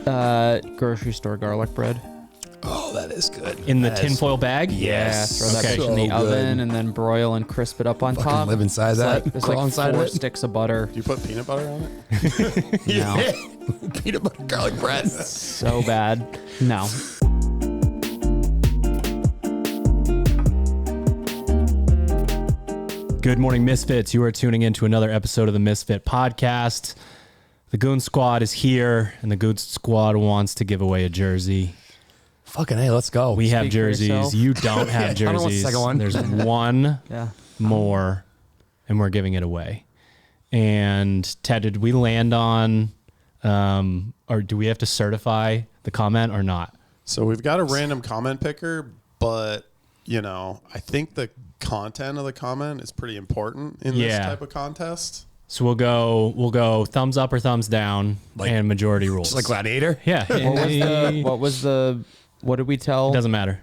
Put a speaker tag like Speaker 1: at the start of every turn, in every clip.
Speaker 1: Grocery store garlic bread.
Speaker 2: Oh, that is good.
Speaker 3: In the tinfoil bag?
Speaker 2: Yes.
Speaker 1: Yeah, throw that bitch in the oven and then broil and crisp it up on
Speaker 2: Fucking
Speaker 1: top.
Speaker 2: live inside that.
Speaker 1: It's like
Speaker 2: inside
Speaker 1: 4
Speaker 2: it.
Speaker 1: sticks of butter.
Speaker 4: Do you put peanut butter on it?
Speaker 1: No.
Speaker 2: Peanut butter garlic bread.
Speaker 1: So bad. No.
Speaker 3: Good morning, Misfits. You are tuning in to another episode of the Misfit Podcast. The Goon Squad is here, and the Goon Squad wants to give away a jersey.
Speaker 2: Fucking hey, let's go.
Speaker 3: We have
Speaker 1: Speak for
Speaker 3: jerseys.
Speaker 1: yourself.
Speaker 3: You don't have
Speaker 2: I don't want the
Speaker 3: jerseys.
Speaker 2: second one.
Speaker 3: There's one
Speaker 1: Yeah.
Speaker 3: more, and we're giving it away. And Ted, did we land on, or do we have to certify the comment or not?
Speaker 4: So we've got a random comment picker, but, you know, I think the content of the comment is pretty important in this type of contest.
Speaker 3: So we'll go thumbs up or thumbs down, and majority rules.
Speaker 2: Just like Gladiator?
Speaker 3: Yeah.
Speaker 1: What did we tell?
Speaker 3: Doesn't matter.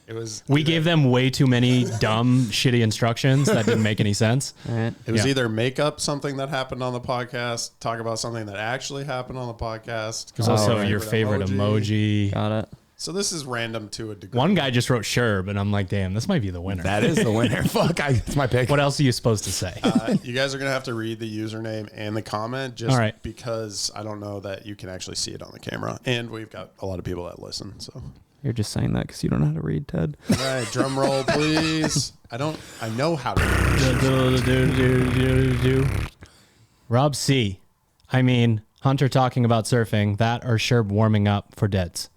Speaker 4: It was
Speaker 3: We gave them way too many dumb, shitty instructions that didn't make any sense.
Speaker 1: All right.
Speaker 4: It was
Speaker 3: Yeah.
Speaker 4: either make up something that happened on the podcast, talk about something that actually happened on the podcast.
Speaker 3: There's also your favorite emoji.
Speaker 1: Got it.
Speaker 4: So this is random to a degree.
Speaker 3: One guy just wrote sure, but I'm like, damn, this might be the winner.
Speaker 2: That is the winner. Fuck, it's my pick.
Speaker 3: What else are you supposed to say?
Speaker 4: You guys are going to have to read the username and the comment just
Speaker 3: All right.
Speaker 4: because I don't know that you can actually see it on the camera. And we've got a lot of people that listen. So,
Speaker 1: You're just saying that because you don't know how to read, Ted.
Speaker 4: all right, drum roll, please. I know how to read.
Speaker 3: Rob C. I mean, Hunter talking about surfing, that or Sherb warming up for deads.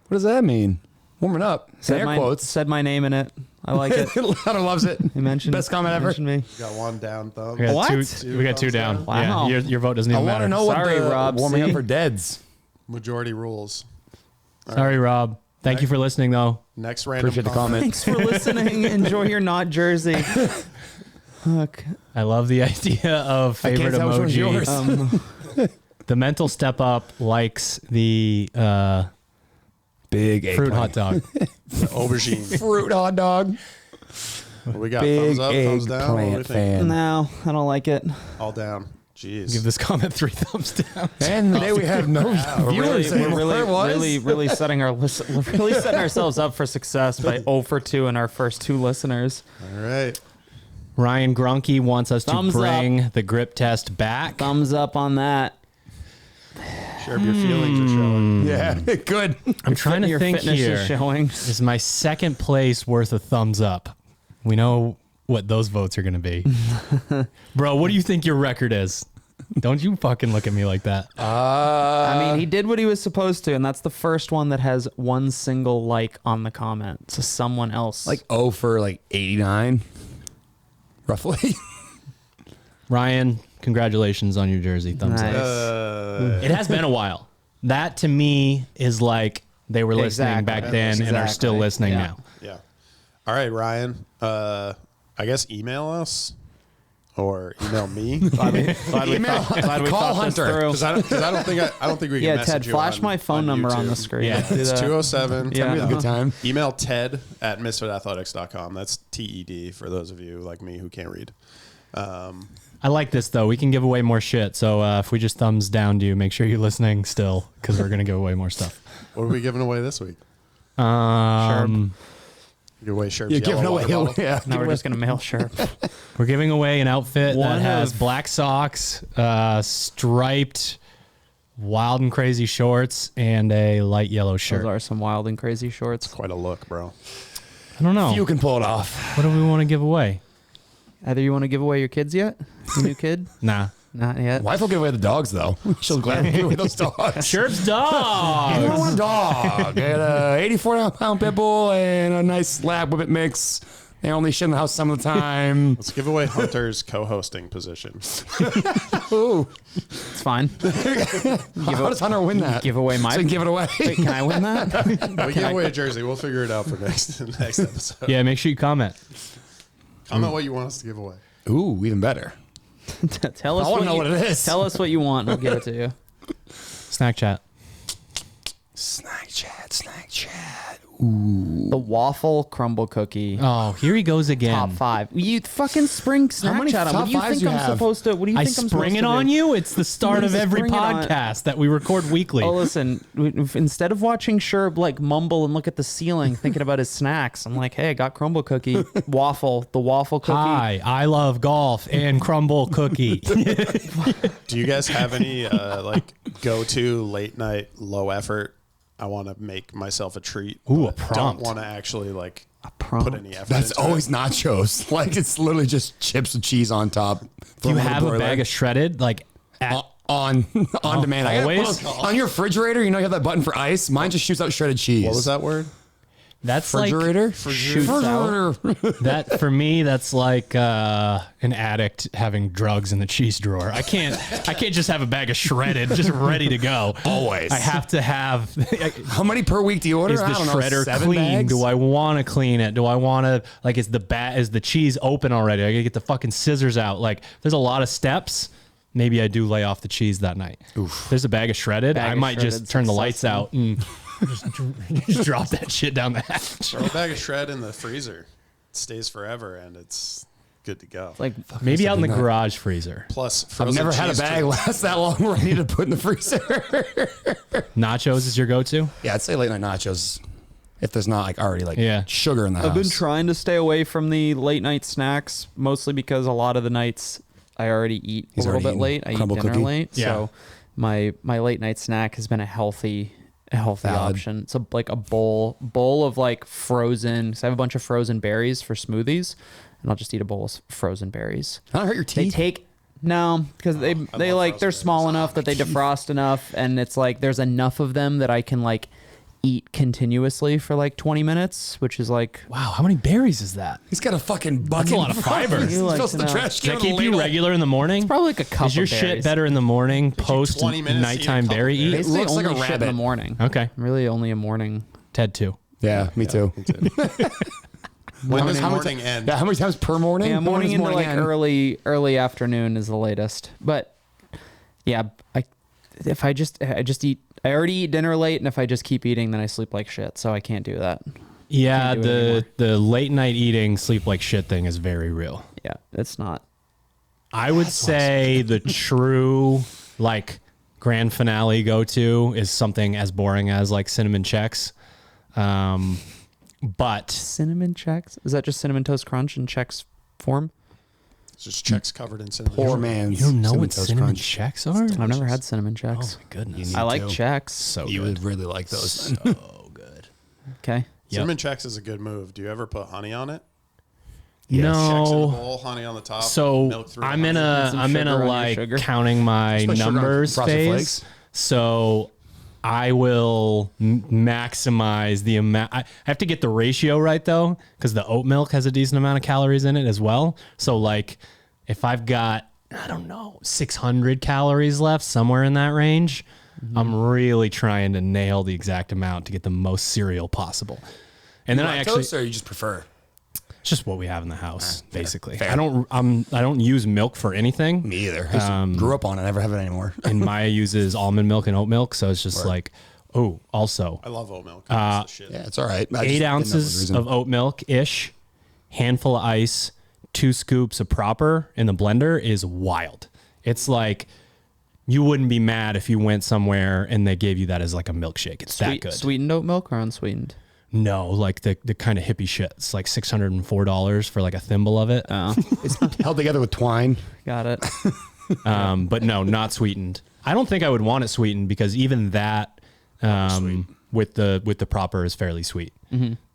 Speaker 2: What does that mean? Warming up. Air quotes.
Speaker 1: Said my name in it. I like it.
Speaker 2: Hunter loves it.
Speaker 1: He mentioned
Speaker 2: Best comment ever.
Speaker 1: mentioned me.
Speaker 4: Got one down thumb.
Speaker 3: We got
Speaker 1: What?
Speaker 3: we got two down.
Speaker 1: Wow.
Speaker 3: Yeah, your vote doesn't
Speaker 2: I
Speaker 3: even
Speaker 2: want
Speaker 3: matter.
Speaker 2: to know what
Speaker 1: Sorry,
Speaker 2: the
Speaker 1: Rob
Speaker 2: warming
Speaker 1: C.
Speaker 2: up for deads.
Speaker 4: Majority rules.
Speaker 3: Sorry, Rob. Thank you for listening, though.
Speaker 4: Next random
Speaker 2: Appreciate the comment.
Speaker 1: Thanks for listening. Enjoy your not jersey. Fuck.
Speaker 3: I love the idea of favorite
Speaker 2: tell which one's
Speaker 3: emoji.
Speaker 2: yours.
Speaker 3: The mental step up likes the
Speaker 2: Big
Speaker 3: fruit hot dog.
Speaker 4: aubergine.
Speaker 2: Fruit hot dog.
Speaker 4: What we got?
Speaker 2: Big
Speaker 4: Thumbs up, thumbs down. What do we
Speaker 2: eggplant
Speaker 4: think?
Speaker 2: fan.
Speaker 1: No, I don't like it.
Speaker 4: All down. Jeez.
Speaker 3: Give this comment 3 thumbs down.
Speaker 2: And today we have no viewers anymore.
Speaker 1: Really setting ourselves up for success by 0 for 2 in our first 2 listeners.
Speaker 4: All right.
Speaker 3: Ryan Gronke wants us
Speaker 1: Thumbs
Speaker 3: to bring the grip test back.
Speaker 1: Thumbs up on that.
Speaker 4: Share your feelings are showing.
Speaker 2: Yeah, good.
Speaker 3: I'm trying to
Speaker 1: Your
Speaker 3: think
Speaker 1: fitness
Speaker 3: here.
Speaker 1: is showing.
Speaker 3: Is my second place worth a thumbs up? We know what those votes are going to be. Bro, what do you think your record is? Don't you fucking look at me like that.
Speaker 1: I mean, he did what he was supposed to, and that's the first one that has one single like on the comment to someone else.
Speaker 2: Like 0 for like 89, roughly.
Speaker 3: Ryan, congratulations on your jersey. Thumbs
Speaker 1: Nice.
Speaker 3: up. It has been a while. That to me is like they were listening
Speaker 1: Exactly.
Speaker 3: back then and are still listening
Speaker 1: Yeah.
Speaker 3: now.
Speaker 4: Yeah. All right, Ryan. I guess email us or email me.
Speaker 1: glad we
Speaker 2: Call
Speaker 1: thought this
Speaker 2: Hunter.
Speaker 1: through.
Speaker 4: Because I don't think we can
Speaker 1: Yeah,
Speaker 4: message
Speaker 1: Ted,
Speaker 4: you
Speaker 1: flash
Speaker 4: on-
Speaker 1: my phone number on
Speaker 4: YouTube.
Speaker 1: the screen.
Speaker 3: Yeah.
Speaker 1: Do
Speaker 4: It's
Speaker 1: that.
Speaker 4: 207.
Speaker 1: Yeah.
Speaker 2: Have a good time.
Speaker 4: Email Ted at misfitathletics.com. That's TED for those of you like me who can't read.
Speaker 3: I like this though. We can give away more shit. So if we just thumbs down you, make sure you're listening still because we're going to give away more stuff.
Speaker 4: What are we giving away this week? Give away Sherp's
Speaker 2: You're
Speaker 4: yellow
Speaker 2: giving away.
Speaker 4: water bottle.
Speaker 2: Yeah.
Speaker 1: Now we're just gonna mail shirt.
Speaker 3: We're giving away an outfit
Speaker 1: One
Speaker 3: that has
Speaker 1: of-
Speaker 3: black socks, striped, wild and crazy shorts, and a light yellow shirt.
Speaker 1: Those are some wild and crazy shorts.
Speaker 4: Quite a look, bro.
Speaker 3: I don't know.
Speaker 2: You can pull it off.
Speaker 3: What do we want to give away?
Speaker 1: Either you want to give away your kids yet? Your new kid?
Speaker 3: Nah.
Speaker 1: Not yet.
Speaker 2: Wife will give away the dogs, though. She'll gladly give away those dogs.
Speaker 3: Sherp's
Speaker 2: I
Speaker 3: dog.
Speaker 2: want a dog. I had a 84-pound pit bull and a nice lab whippet mix. They only shit in the house some of the time.
Speaker 4: Let's give away Hunter's co-hosting position.
Speaker 2: Ooh.
Speaker 1: It's fine.
Speaker 2: How does Hunter win that?
Speaker 1: Give away my.
Speaker 2: So he can give it away.
Speaker 1: Wait, can I win that?
Speaker 4: We give away a jersey. We'll figure it out for next episode.
Speaker 3: Yeah, make sure you comment.
Speaker 4: Comment what you want us to give away.
Speaker 2: Ooh, even better.
Speaker 1: Tell us.
Speaker 2: I want to know what it is.
Speaker 1: Tell us what you want. We'll give it to you.
Speaker 3: Snack chat.
Speaker 2: Snack chat, snack chat.
Speaker 1: The waffle crumble cookie.
Speaker 3: Oh, here he goes again.
Speaker 1: Top 5. You fucking spring snack
Speaker 2: many
Speaker 1: chat.
Speaker 2: top
Speaker 1: What do you
Speaker 2: fives
Speaker 1: think
Speaker 2: you
Speaker 1: I'm
Speaker 2: have?
Speaker 1: supposed to? What do you
Speaker 3: I
Speaker 1: think I'm
Speaker 3: spring
Speaker 1: supposed
Speaker 3: it
Speaker 1: to
Speaker 3: on
Speaker 1: do?
Speaker 3: you. It's the start of every
Speaker 1: Spring it on-
Speaker 3: podcast that we record weekly.
Speaker 1: Oh, listen. Instead of watching Sherb like mumble and look at the ceiling, thinking about his snacks, I'm like, hey, I got crumble cookie, waffle, the waffle cookie.
Speaker 3: Hi, I love golf and crumble cookie.
Speaker 4: Do you guys have any like go-to late night low effort? I want to make myself a treat.
Speaker 3: Ooh, a
Speaker 4: but
Speaker 3: prompt.
Speaker 4: Don't want to actually like
Speaker 1: prompt.
Speaker 4: put any effort.
Speaker 2: That's
Speaker 4: into
Speaker 2: always
Speaker 4: it.
Speaker 2: nachos. Like it's literally just chips with cheese on top.
Speaker 3: Do you
Speaker 2: Throw them in
Speaker 3: have
Speaker 2: the
Speaker 3: a
Speaker 2: broiler.
Speaker 3: bag of shredded like at,
Speaker 2: on demand? I got
Speaker 3: always?
Speaker 2: one on your refrigerator. You know you have that button for ice. Mine just shoots out shredded cheese.
Speaker 4: What was that word?
Speaker 3: that's like
Speaker 2: Refrigerator.
Speaker 1: Shoots out.
Speaker 3: that for me that's like an addict having drugs in the cheese drawer. I can't just have a bag of shredded just ready to go.
Speaker 2: Always.
Speaker 3: I have to have
Speaker 2: How many per week do you order?
Speaker 3: is the
Speaker 2: I don't know,
Speaker 3: shredder
Speaker 2: 7
Speaker 3: clean?
Speaker 2: bags?
Speaker 3: Do I want to clean it? Do I want to like is the cheese open already? I gotta get the fucking scissors out. Like there's a lot of steps. Maybe I do lay off the cheese that night. Oof. There's a bag of shredded.
Speaker 1: Bag
Speaker 3: I
Speaker 1: of
Speaker 3: might just
Speaker 1: shredded's
Speaker 3: turn the lights
Speaker 1: successful.
Speaker 3: out and just drop that shit down the hatch.
Speaker 4: Throw a bag of shred in the freezer. It stays forever and it's good to go.
Speaker 1: Like
Speaker 3: Maybe out in the
Speaker 2: that.
Speaker 3: garage freezer.
Speaker 4: Plus,
Speaker 2: I've
Speaker 4: frozen
Speaker 2: never had a
Speaker 4: cheese
Speaker 2: bag
Speaker 4: treats.
Speaker 2: last that long where I need to put in the freezer.
Speaker 3: Nachos is your go-to?
Speaker 2: Yeah, I'd say late night nachos. If there's not like already like
Speaker 3: Yeah.
Speaker 2: sugar in the house.
Speaker 1: I've been trying to stay away from the late night snacks, mostly because a lot of the nights I already eat
Speaker 2: He's
Speaker 1: a little
Speaker 2: already
Speaker 1: bit
Speaker 2: eaten
Speaker 1: late. I eat
Speaker 2: crumble
Speaker 1: dinner
Speaker 2: cookie?
Speaker 1: late,
Speaker 3: Yeah.
Speaker 1: so my late night snack has been a healthy
Speaker 2: Valid.
Speaker 1: option. It's like a bowl of like frozen. Cause I have a bunch of frozen berries for smoothies, and I'll just eat a bowl of frozen berries.
Speaker 2: Not hurt your
Speaker 1: They
Speaker 2: teeth.
Speaker 1: take no, because they
Speaker 4: love
Speaker 1: like they're
Speaker 4: frozen
Speaker 1: small
Speaker 4: berries.
Speaker 1: enough that they defrost enough, and it's like there's enough of them that I can like eat continuously for like 20 minutes, which is like
Speaker 3: Wow, how many berries is that?
Speaker 2: He's got a fucking bucket.
Speaker 3: That's a lot of fiber.
Speaker 2: He
Speaker 1: You like
Speaker 2: fills
Speaker 1: to
Speaker 2: the
Speaker 1: know.
Speaker 2: trash
Speaker 3: Does that
Speaker 2: can
Speaker 3: keep
Speaker 2: with a
Speaker 3: you
Speaker 2: ladle.
Speaker 3: regular in the morning?
Speaker 1: probably like a cup.
Speaker 3: Is your
Speaker 1: of
Speaker 3: shit
Speaker 1: berries.
Speaker 3: better in the morning post
Speaker 4: 20 minutes to eat a
Speaker 3: nighttime
Speaker 4: couple
Speaker 3: berry eat?
Speaker 4: berries.
Speaker 1: Basically,
Speaker 2: looks like
Speaker 1: only
Speaker 2: a
Speaker 1: shit in the
Speaker 2: rabbit.
Speaker 1: morning.
Speaker 3: Okay.
Speaker 1: Really, only a morning.
Speaker 3: Ted too.
Speaker 2: Yeah, me too.
Speaker 4: When does
Speaker 2: How many
Speaker 4: morning
Speaker 2: ti-
Speaker 4: end?
Speaker 2: Yeah, how many times per morning?
Speaker 1: Yeah,
Speaker 2: When
Speaker 1: morning
Speaker 2: does
Speaker 1: into like
Speaker 2: end?
Speaker 1: early afternoon is the latest. But yeah, I already eat dinner late, and if I just keep eating, then I sleep like shit. So I can't do that.
Speaker 3: Yeah,
Speaker 1: Can't do it anymore.
Speaker 3: the late night eating, sleep like shit thing is very real.
Speaker 1: Yeah, it's not.
Speaker 3: I would say the true like grand finale go to is something as boring as like cinnamon checks. But
Speaker 1: Cinnamon Chex? Is that just Cinnamon Toast Crunch in Chex form?
Speaker 4: It's just checks covered in cinnamon.
Speaker 2: Poor
Speaker 4: sugar.
Speaker 2: man's
Speaker 3: you don't know what
Speaker 2: Toast
Speaker 3: cinnamon
Speaker 2: Crunch.
Speaker 3: checks are?
Speaker 1: I've never had Cinnamon
Speaker 3: Oh
Speaker 1: Chex.
Speaker 3: my goodness.
Speaker 2: You
Speaker 1: I like
Speaker 2: too.
Speaker 1: Chex.
Speaker 3: So
Speaker 2: You
Speaker 3: good.
Speaker 2: would really like those.
Speaker 3: So good.
Speaker 1: Okay.
Speaker 4: Cinnamon checks is a good move. Do you ever put honey on it?
Speaker 2: Yes.
Speaker 4: Checks in a
Speaker 3: No.
Speaker 4: bowl, honey on the top.
Speaker 3: So
Speaker 4: milk through
Speaker 3: I'm
Speaker 4: honey.
Speaker 3: in a
Speaker 1: some
Speaker 3: I'm in
Speaker 1: sugar
Speaker 3: a
Speaker 1: on your
Speaker 3: like
Speaker 1: sugar.
Speaker 3: counting my
Speaker 2: Just put sugar on
Speaker 3: numbers
Speaker 2: Frosted
Speaker 3: phase.
Speaker 2: Flakes.
Speaker 3: So I will maximize the amount. I have to get the ratio right though, because the oat milk has a decent amount of calories in it as well. So like, if I've got I don't know 600 calories left, somewhere in that range, I'm really trying to nail the exact amount to get the most cereal possible. And then I actually
Speaker 2: Lactose, or you just prefer?
Speaker 3: it's just what we have in the house,
Speaker 2: fair,
Speaker 3: basically.
Speaker 2: fair.
Speaker 3: I don't use milk for anything.
Speaker 2: Me either. I just grew up on it. I never have it anymore.
Speaker 3: And Maya uses almond milk and oat milk, so it's just like, oh, also
Speaker 4: I love oat milk. It's the shit.
Speaker 2: Yeah, it's all right. I just
Speaker 3: 8
Speaker 2: didn't know the
Speaker 3: ounces
Speaker 2: reason.
Speaker 3: of oat milk ish, handful of ice, 2 scoops of proper in the blender is wild. It's like you wouldn't be mad if you went somewhere and they gave you that as like a milkshake. It's that good.
Speaker 1: Sweetened oat milk or unsweetened?
Speaker 3: No, like the kind of hippie shit. It's like $604 for like a thimble of it.
Speaker 1: Oh,
Speaker 2: It's held together with twine.
Speaker 1: got it.
Speaker 3: But no, not sweetened. I don't think I would want it sweetened because even that with the proper is fairly sweet.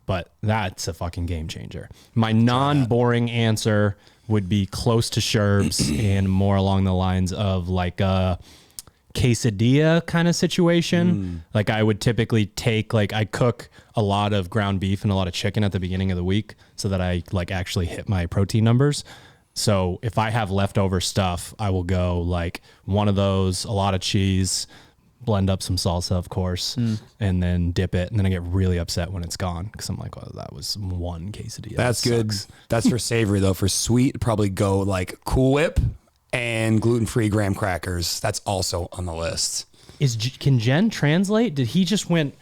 Speaker 3: But that's a fucking game changer. My non-boring answer would be close to Sherb's and more along the lines of like a quesadilla kind of situation. Like I would typically take I cook a lot of ground beef and a lot of chicken at the beginning of the week so that I like actually hit my protein numbers. So if I have leftover stuff, I will go like one of those, a lot of cheese, blend up some salsa, of course, and then dip it. And then I get really upset when it's gone because I'm like, well, that was one quesadilla.
Speaker 2: That's
Speaker 3: That
Speaker 2: good.
Speaker 3: sucks.
Speaker 2: That's for savory though. For sweet, probably go like Cool Whip and gluten-free graham crackers. That's also on the list.
Speaker 3: Can Jen translate? Did he just went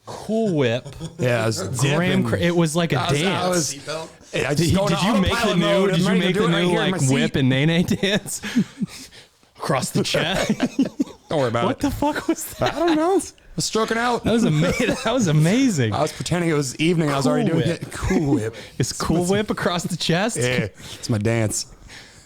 Speaker 3: Cool Whip.
Speaker 2: Yeah, it was
Speaker 3: It was like a dance. Did you make the new whip and nay dance across the chest?
Speaker 2: Don't worry about
Speaker 3: What the fuck was that?
Speaker 2: I don't know. I was stroking out.
Speaker 3: That was amazing. That was amazing.
Speaker 2: I was pretending it was evening. I was already doing it. Cool Whip.
Speaker 3: It's Cool Whip across the chest.
Speaker 2: Yeah, it's my dance.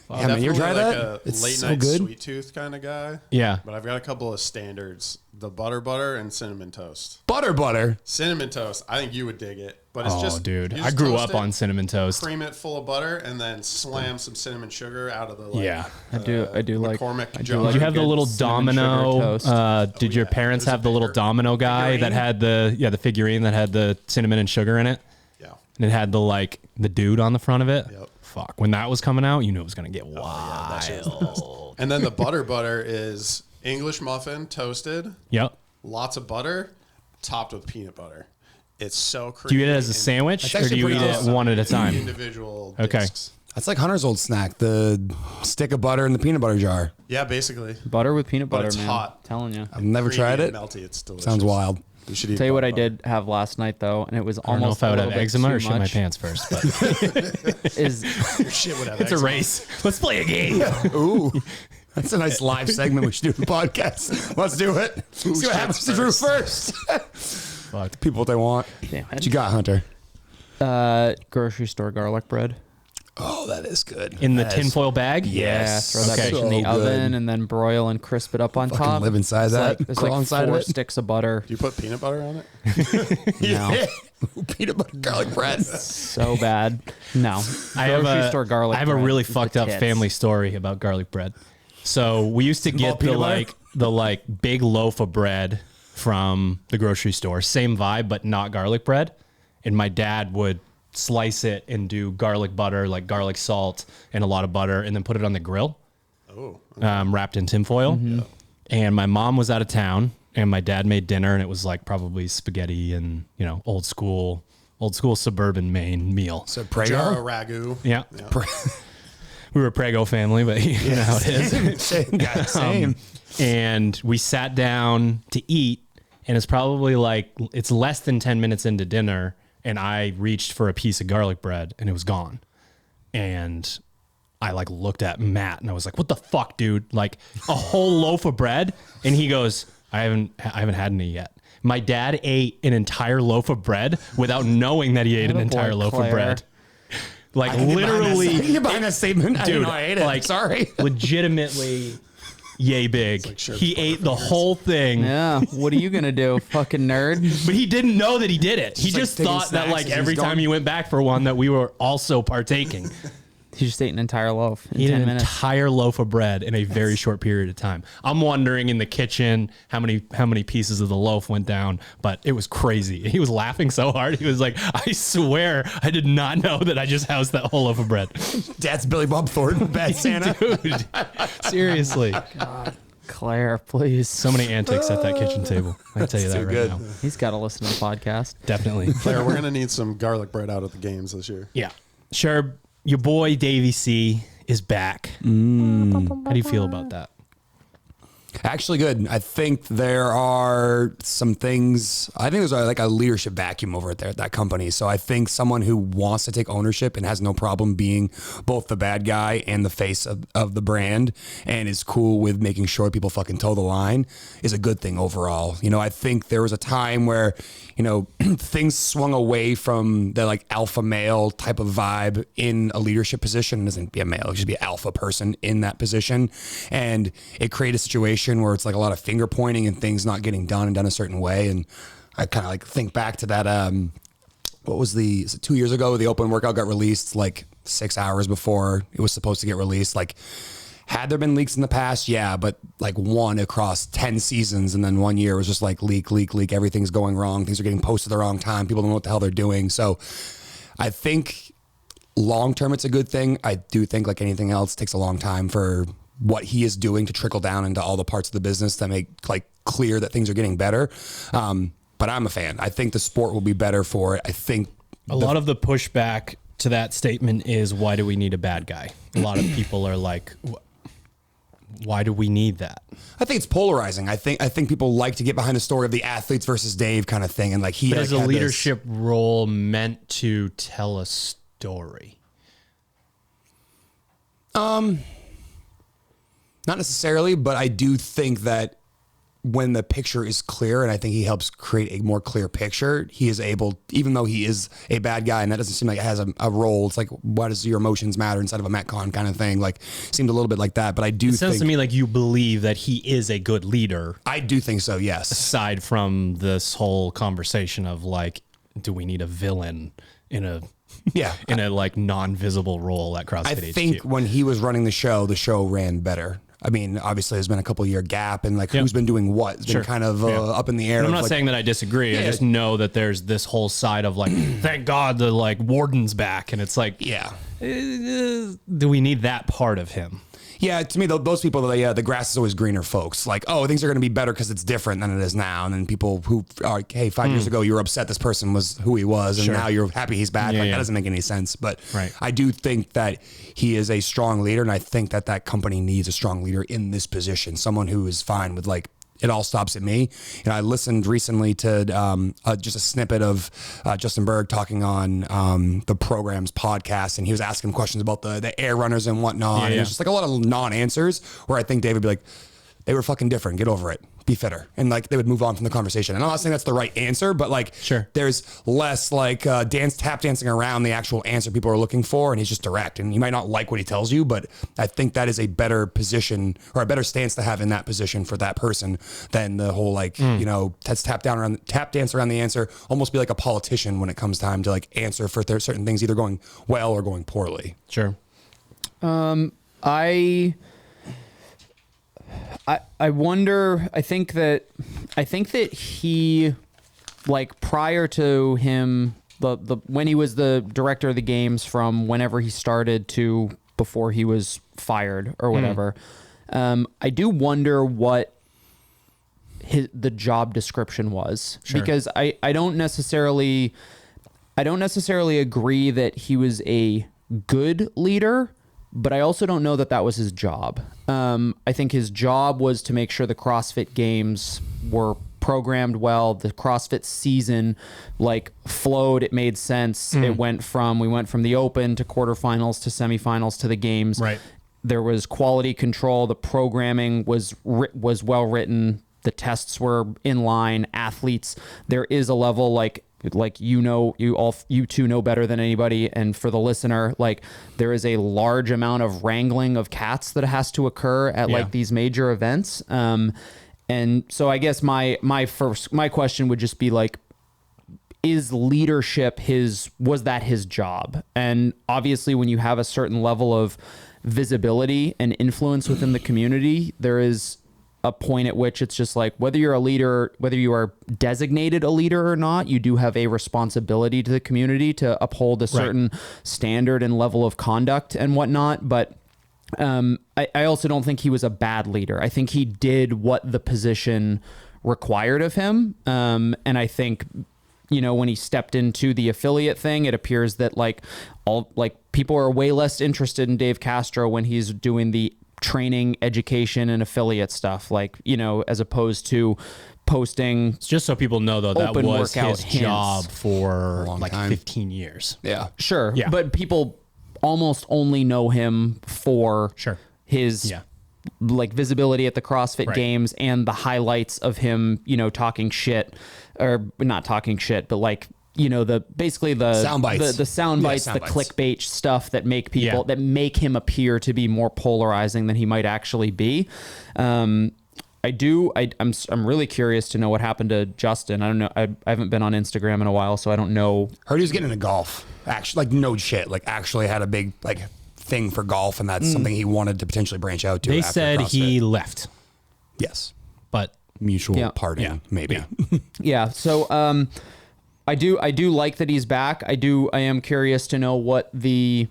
Speaker 2: Yeah, man, you ever try
Speaker 4: like
Speaker 2: that?
Speaker 4: A
Speaker 2: It's
Speaker 4: late
Speaker 2: so
Speaker 4: night
Speaker 2: good.
Speaker 4: sweet tooth kind of guy.
Speaker 3: Yeah.
Speaker 4: But I've got a couple of standards: the butter and cinnamon toast.
Speaker 2: Butter.
Speaker 4: Cinnamon toast. I think you would dig it, but it's
Speaker 3: Oh, dude.
Speaker 4: you
Speaker 3: I
Speaker 4: just
Speaker 3: grew
Speaker 4: toast
Speaker 3: up on cinnamon toast.
Speaker 4: cream it full of butter, and then slam some cinnamon sugar out of the
Speaker 3: Yeah.
Speaker 1: I do like.
Speaker 4: McCormick
Speaker 1: I do
Speaker 4: jar.
Speaker 1: like
Speaker 3: Did you have the
Speaker 1: good
Speaker 3: little
Speaker 1: cinnamon sugar
Speaker 3: domino?
Speaker 1: toast.
Speaker 3: Did your
Speaker 4: yeah.
Speaker 3: parents
Speaker 4: There's a
Speaker 3: have the little
Speaker 4: bigger
Speaker 3: domino guy that
Speaker 4: figurine.
Speaker 3: had the figurine that had the cinnamon and sugar in it?
Speaker 4: Yeah.
Speaker 3: And it had the dude on the front of it?
Speaker 4: Yep.
Speaker 3: Fuck. When that was coming out, you knew it was going to get wild.
Speaker 4: Yeah, that shit was the best. And then the butter is English muffin toasted,
Speaker 3: Yep.
Speaker 4: lots of butter, topped with peanut butter. It's so creamy.
Speaker 3: Do you eat it as a
Speaker 4: and
Speaker 3: sandwich
Speaker 2: That's
Speaker 3: or do
Speaker 2: actually
Speaker 3: you eat
Speaker 2: pretty
Speaker 3: it
Speaker 2: awesome.
Speaker 3: one at a time?
Speaker 4: Individual
Speaker 3: Okay.
Speaker 4: discs.
Speaker 2: That's like Hunter's old snack, the stick of butter in the peanut butter jar.
Speaker 4: Yeah, basically.
Speaker 1: Butter with peanut
Speaker 4: But
Speaker 1: butter,
Speaker 4: it's
Speaker 1: man.
Speaker 4: hot.
Speaker 1: Telling you.
Speaker 2: I've never
Speaker 4: Creamy
Speaker 2: tried
Speaker 4: and
Speaker 2: it.
Speaker 4: Melty. It's delicious.
Speaker 2: Sounds wild.
Speaker 4: You should eat
Speaker 1: Tell you what I
Speaker 4: butter.
Speaker 1: did have last night though, and it was
Speaker 3: I don't know
Speaker 1: almost
Speaker 3: if I would
Speaker 1: a
Speaker 3: have
Speaker 1: little bit
Speaker 3: eczema
Speaker 1: too
Speaker 3: or shit my
Speaker 1: much,
Speaker 3: pants first, but
Speaker 1: Is
Speaker 4: Your shit would have
Speaker 3: it's a
Speaker 4: eczema.
Speaker 3: race. Let's play a game.
Speaker 2: Ooh. That's a nice live segment we should do in the podcast. Let's do it. See what happens to Drew first.
Speaker 3: Fuck.
Speaker 2: People what they want.
Speaker 1: Damn
Speaker 2: What you got, Hunter?
Speaker 1: grocery store garlic bread.
Speaker 2: Oh, that is good.
Speaker 3: In the
Speaker 2: That is-
Speaker 3: tinfoil bag?
Speaker 2: Yes.
Speaker 1: Yeah, throw that
Speaker 3: Okay.
Speaker 1: bitch in the
Speaker 2: So
Speaker 1: oven
Speaker 2: good.
Speaker 1: and then broil and crisp it up on
Speaker 2: Fucking
Speaker 1: top.
Speaker 2: live inside
Speaker 1: It's
Speaker 2: that.
Speaker 1: Like, there's
Speaker 2: Crawl
Speaker 1: like
Speaker 2: inside of
Speaker 1: 4
Speaker 2: it.
Speaker 1: sticks of butter.
Speaker 4: Do you put peanut butter on it?
Speaker 1: No,
Speaker 2: Peanut butter garlic bread.
Speaker 1: so bad. No,
Speaker 3: I have
Speaker 1: grocery
Speaker 3: a,
Speaker 1: store garlic.
Speaker 3: I have a
Speaker 1: bread
Speaker 3: really
Speaker 1: is the
Speaker 3: fucked up
Speaker 1: tits.
Speaker 3: family story about garlic bread. So we used to get
Speaker 2: peanut butter?
Speaker 3: the big loaf of bread from the grocery store, same vibe, but not garlic bread. And my dad would slice it and do garlic butter, like garlic salt and a lot of butter, and then put it on the grill,
Speaker 4: Oh.
Speaker 3: wrapped in tinfoil. And my mom was out of town, and my dad made dinner, and it was like probably spaghetti and old school suburban Maine meal.
Speaker 2: So
Speaker 4: Jar of
Speaker 2: Prego?
Speaker 4: ragu.
Speaker 3: Yeah. We were a Prego family, but you know how it is.
Speaker 2: Same.
Speaker 3: And we sat down to eat, and it's probably it's less than 10 minutes into dinner, and I reached for a piece of garlic bread, and it was gone. And I looked at Matt, and I was like, "What the fuck, dude? Like a whole loaf of bread?" And he goes, "I haven't had any yet." My dad ate an entire loaf of bread without knowing that he ate an
Speaker 1: Attaboy,
Speaker 3: entire loaf
Speaker 1: Claire.
Speaker 3: of bread. Like
Speaker 2: You're
Speaker 3: literally,
Speaker 2: behind that statement. I didn't
Speaker 3: dude,
Speaker 2: know I ate it.
Speaker 3: like
Speaker 2: Sorry.
Speaker 3: legitimately yay big. He ate the whole thing,
Speaker 1: Yeah, what are you gonna do, fucking nerd?
Speaker 3: but he didn't know that he did it. He
Speaker 2: Just, like,
Speaker 3: just
Speaker 2: taking
Speaker 3: thought that
Speaker 2: snacks as
Speaker 3: every
Speaker 2: he's
Speaker 3: time
Speaker 2: going.
Speaker 3: he went back for one that we were also partaking.
Speaker 1: He just ate an entire loaf in
Speaker 3: He ate
Speaker 1: 10
Speaker 3: an
Speaker 1: minutes.
Speaker 3: entire loaf of bread in a very short period of time. I'm wondering in the kitchen how many pieces of the loaf went down, but it was crazy. He was laughing so hard. He was like, "I swear I did not know that I just housed that whole loaf of bread."
Speaker 2: Dad's Billy Bob Thornton, bad Santa.
Speaker 3: Dude, seriously.
Speaker 1: Claire, please.
Speaker 3: So many antics at that kitchen table. I can tell you that
Speaker 2: too
Speaker 3: right
Speaker 2: good.
Speaker 3: now.
Speaker 1: He's got to listen to the podcast.
Speaker 3: Definitely.
Speaker 4: Claire, we're gonna need some garlic bread out at the games this year.
Speaker 3: Yeah. Sure. Your boy Davey C is back. How do you feel about that?
Speaker 2: Actually good. I think there are some things, I think there's like a leadership vacuum over there at that company. So I think someone who wants to take ownership and has no problem being both the bad guy and the face of the brand and is cool with making sure people fucking toe the line is a good thing overall. I think there was a time where, things swung away from the like alpha male type of vibe in a leadership position. It doesn't be a male, it should be an alpha person in that position. And it created a situation where it's like a lot of finger pointing and things not getting done and done a certain way. And I kind of think back to that, what was is it 2 years ago? The open workout got released like 6 hours before it was supposed to get released. Like, had there been leaks in the past? Yeah, but like one across 10 seasons, and then 1 year was just like leak. Everything's going wrong. Things are getting posted at the wrong time. People don't know what the hell they're doing. So I think long term, it's a good thing. I do think like anything else, it takes a long time for what he is doing to trickle down into all the parts of the business that make like clear that things are getting better. But I'm a fan. I think the sport will be better for it. I think
Speaker 3: A lot of the pushback to that statement is, why do we need a bad guy? A lot of people are like, why do we need that?
Speaker 2: I think it's polarizing. I think people like to get behind the story of the athletes versus Dave kind of thing, and like
Speaker 3: But is a leadership role meant to tell a story?
Speaker 2: Not necessarily, but I do think that when the picture is clear, and I think he helps create a more clear picture, he is able, even though he is a bad guy, and that doesn't seem like it has a role. It's like, why does your emotions matter inside of a Metcon kind of thing? Like, seemed a little bit like that, but I do think... It
Speaker 3: sounds to me like you believe that he is a good leader.
Speaker 2: I do think so, yes.
Speaker 3: Aside from this whole conversation of like, do we need a villain in a...
Speaker 2: Yeah,
Speaker 3: in a like non-visible role at CrossFit HQ.
Speaker 2: I think when he was running the show ran better. I mean, obviously there's been a couple year gap, and like who's been doing what? It's been kind of up in the air.
Speaker 3: And I'm not
Speaker 2: like,
Speaker 3: saying that I disagree. I just know that there's this whole side of like, thank God the like warden's back, and it's like, do we need that part of him?
Speaker 2: Yeah, to me, those people, the grass is always greener folks. Like, oh, things are going to be better because it's different than it is now. And then people who are like, hey, 5 years ago, you were upset this person was who he was, and now you're happy he's back. That doesn't make any sense. But I do think that he is a strong leader, and I think that that company needs a strong leader in this position, someone who is fine with like, it all stops at me. And I listened recently to just a snippet of Justin Berg talking on the program's podcast, and he was asking questions about the air runners and whatnot. And it was just like a lot of non-answers where I think David would be like, they were fucking different. Get over it. Be fitter. And like they would move on from the conversation. And I'm not saying that's the right answer, but like there's less like tap dancing around the actual answer people are looking for, and he's just direct. And you might not like what he tells you, but I think that is a better position or a better stance to have in that position for that person than the whole like, you know, tap dance around the answer, almost be like a politician when it comes time to like answer for certain things either going well or going poorly.
Speaker 1: Sure. I wonder, I think that he, like prior to him, the when he was the director of the games from whenever he started to before he was fired or whatever, I do wonder what the job description was, because I don't necessarily agree that he was a good leader, but I also don't know that that was his job. I think his job was to make sure the CrossFit Games were programmed well. The CrossFit season like flowed. It made sense. We went from the open to quarterfinals to semifinals to the games. Right. There was quality control. The programming was well written. The tests were in line. Athletes, there is a level like you two know better than anybody, and for the listener, like there is a large amount of wrangling of cats that has to occur at like these major events, and so I guess my question would just be like, is leadership was that his job? And obviously when you have a certain level of visibility and influence within the community, there is a point at which it's just like, whether you're a leader, whether you are designated a leader or not, you do have a responsibility to the community to uphold a certain standard and level of conduct and whatnot. But I also don't think he was a bad leader. I think he did what the position required of him. And I think, you know, when he stepped into the affiliate thing, it appears that people are way less interested in Dave Castro when he's doing the training, education, and affiliate stuff, like, you know, as opposed to posting.
Speaker 3: Just so people know, though, that was his
Speaker 1: hints.
Speaker 3: job for like
Speaker 2: time.
Speaker 3: 15 years.
Speaker 2: Yeah,
Speaker 1: sure. Yeah. But people almost only know him for his like visibility at the CrossFit Games and the highlights of him, you know, talking shit, or not talking shit, but like, you know, basically the sound bites, the clickbait stuff that make people that make him appear to be more polarizing than he might actually be. I'm really curious to know what happened to Justin. I don't know. I haven't been on Instagram in a while, so I don't know.
Speaker 2: Heard he was getting into golf. Actually, like no shit. Like actually had a big like thing for golf, and that's something he wanted to potentially branch out to.
Speaker 3: They said CrossFit. He left.
Speaker 2: Yes,
Speaker 3: but
Speaker 2: mutual parting, maybe.
Speaker 1: Yeah. So I do like that he's back. I am curious to know whether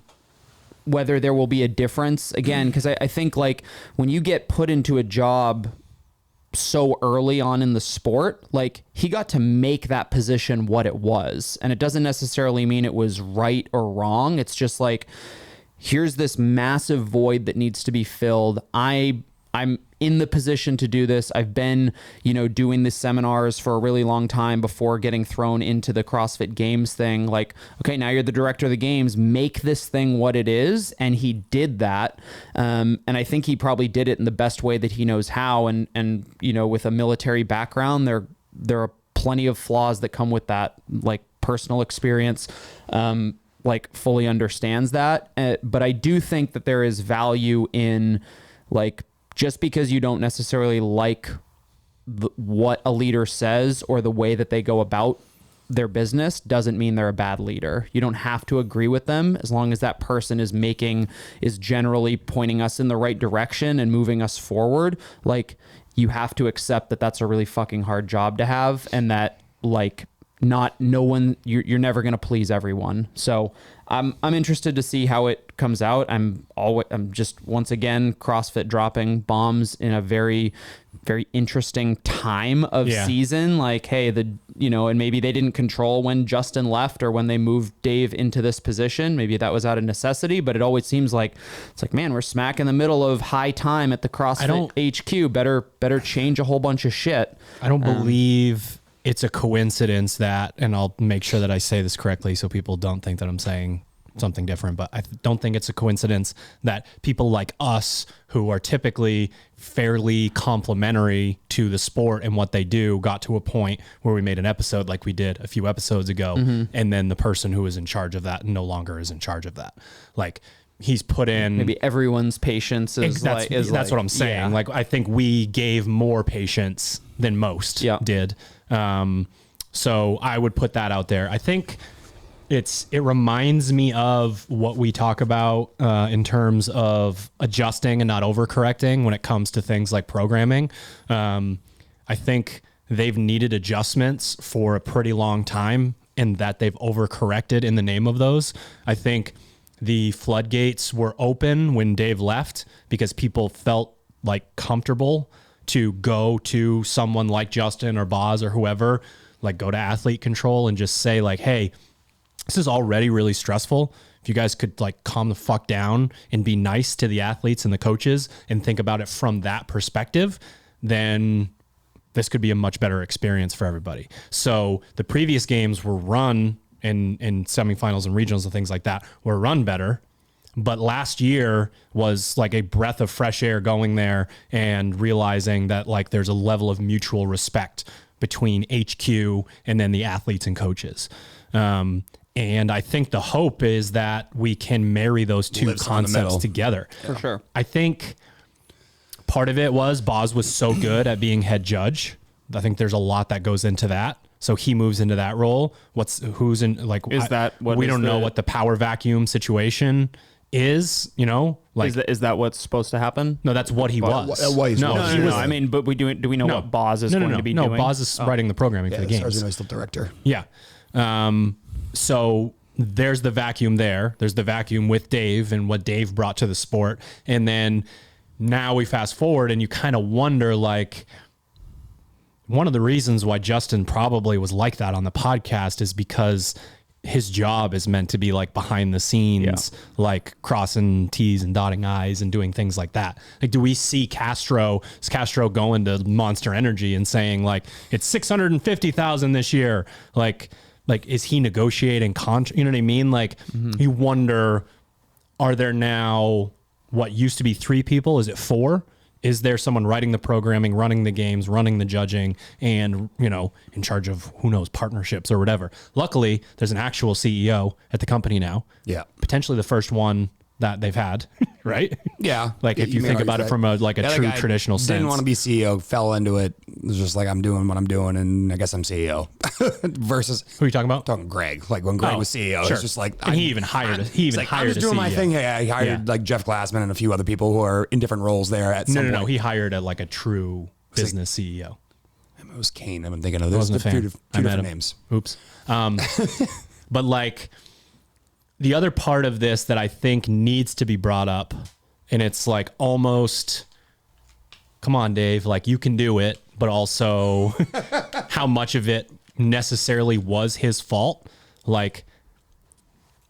Speaker 1: there will be a difference again, because I think like when you get put into a job so early on in the sport, like he got to make that position what it was, and it doesn't necessarily mean it was right or wrong. It's just like, here's this massive void that needs to be filled. I I'm in the position to do this. I've been, doing the seminars for a really long time before getting thrown into the CrossFit Games thing. Like, okay, now you're the director of the games, make this thing what it is. And he did that. And I think he probably did it in the best way that he knows how. And with a military background, there are plenty of flaws that come with that, like personal experience, like fully understands that. But I do think that there is value in, like, just because you don't necessarily like what a leader says or the way that they go about their business doesn't mean they're a bad leader. You don't have to agree with them as long as that person is generally pointing us in the right direction and moving us forward. Like, you have to accept that that's a really fucking hard job to have, and that, like, you're never going to please everyone. So I'm interested to see how it comes out. I'm just, once again, CrossFit dropping bombs in a very, very interesting time of season. Like, hey, and maybe they didn't control when Justin left or when they moved Dave into this position. Maybe that was out of necessity, but it always seems like it's like, man, we're smack in the middle of high time at the CrossFit HQ. Better change a whole bunch of shit.
Speaker 3: I don't believe it's a coincidence that, and I'll make sure that I say this correctly so people don't think that I'm saying something different, but I don't think it's a coincidence that people like us, who are typically fairly complimentary to the sport and what they do, got to a point where we made an episode like we did a few episodes ago. And then the person who is in charge of that no longer is in charge of that. Like, he's put in, maybe
Speaker 1: everyone's patience is
Speaker 3: that's what I'm saying. Yeah. Like, I think we gave more patience than most did. So I would put that out there. I think it reminds me of what we talk about in terms of adjusting and not overcorrecting when it comes to things like programming. I think they've needed adjustments for a pretty long time, and that they've overcorrected in the name of those. I think the floodgates were open when Dave left because people felt like comfortable to go to someone like Justin or Boz or whoever, like go to athlete control and just say, like, hey, this is already really stressful. If you guys could, like, calm the fuck down and be nice to the athletes and the coaches and think about it from that perspective, then this could be a much better experience for everybody. So the previous games were run in semifinals and regionals and things like that were run better. But last year was like a breath of fresh air going there and realizing that, like, there's a level of mutual respect between HQ and then the athletes and coaches. And I think the hope is that we can marry those two concepts together.
Speaker 1: For sure.
Speaker 3: I think part of it was Boz was so good at being head judge. I think there's a lot that goes into that. So he moves into that role. Who's in, like, we don't know what the power vacuum situation is, like,
Speaker 1: is that what's supposed to happen?
Speaker 3: No, that's what he was.
Speaker 1: No. I mean, but do we know what Boz is going to be doing?
Speaker 3: No, Boz is writing the programming for the games.
Speaker 2: As far as I know, he's still director.
Speaker 3: Yeah. So there's the vacuum there. There's the vacuum with Dave and what Dave brought to the sport. And then now we fast forward and you kind of wonder, like, one of the reasons why Justin probably was like that on the podcast is because his job is meant to be, like, behind the scenes, like crossing T's and dotting I's and doing things like that. Like, do we see is Castro going to Monster Energy and saying, like, it's 650,000 this year? Like, is he negotiating you know what I mean? Like, you wonder, are there now what used to be 3 people? Is it 4? Is there someone writing the programming, running the games, running the judging, and, in charge of, who knows, partnerships or whatever? Luckily, there's an actual CEO at the company now. Yeah. Potentially the first one that they've had, right?
Speaker 2: Yeah.
Speaker 3: Like, if you think about it from a true traditional sense.
Speaker 2: Didn't want to be CEO, fell into it. It was just like, I'm doing what I'm doing, and I guess I'm CEO. Versus,
Speaker 3: who are you talking about?
Speaker 2: Talking Greg. Like, when Greg was CEO, it's just like,
Speaker 3: and he even hired.
Speaker 2: I'm just doing my thing. Hey, I hired like Jeff Glassman and a few other people who are in different roles there. At some point.
Speaker 3: No. He hired a true business CEO.
Speaker 2: It was Kane. I'm thinking of those. Two different names.
Speaker 3: Oops. But, like, the other part of this that I think needs to be brought up, and it's like, almost, come on, Dave, like, you can do it, but also how much of it necessarily was his fault? Like,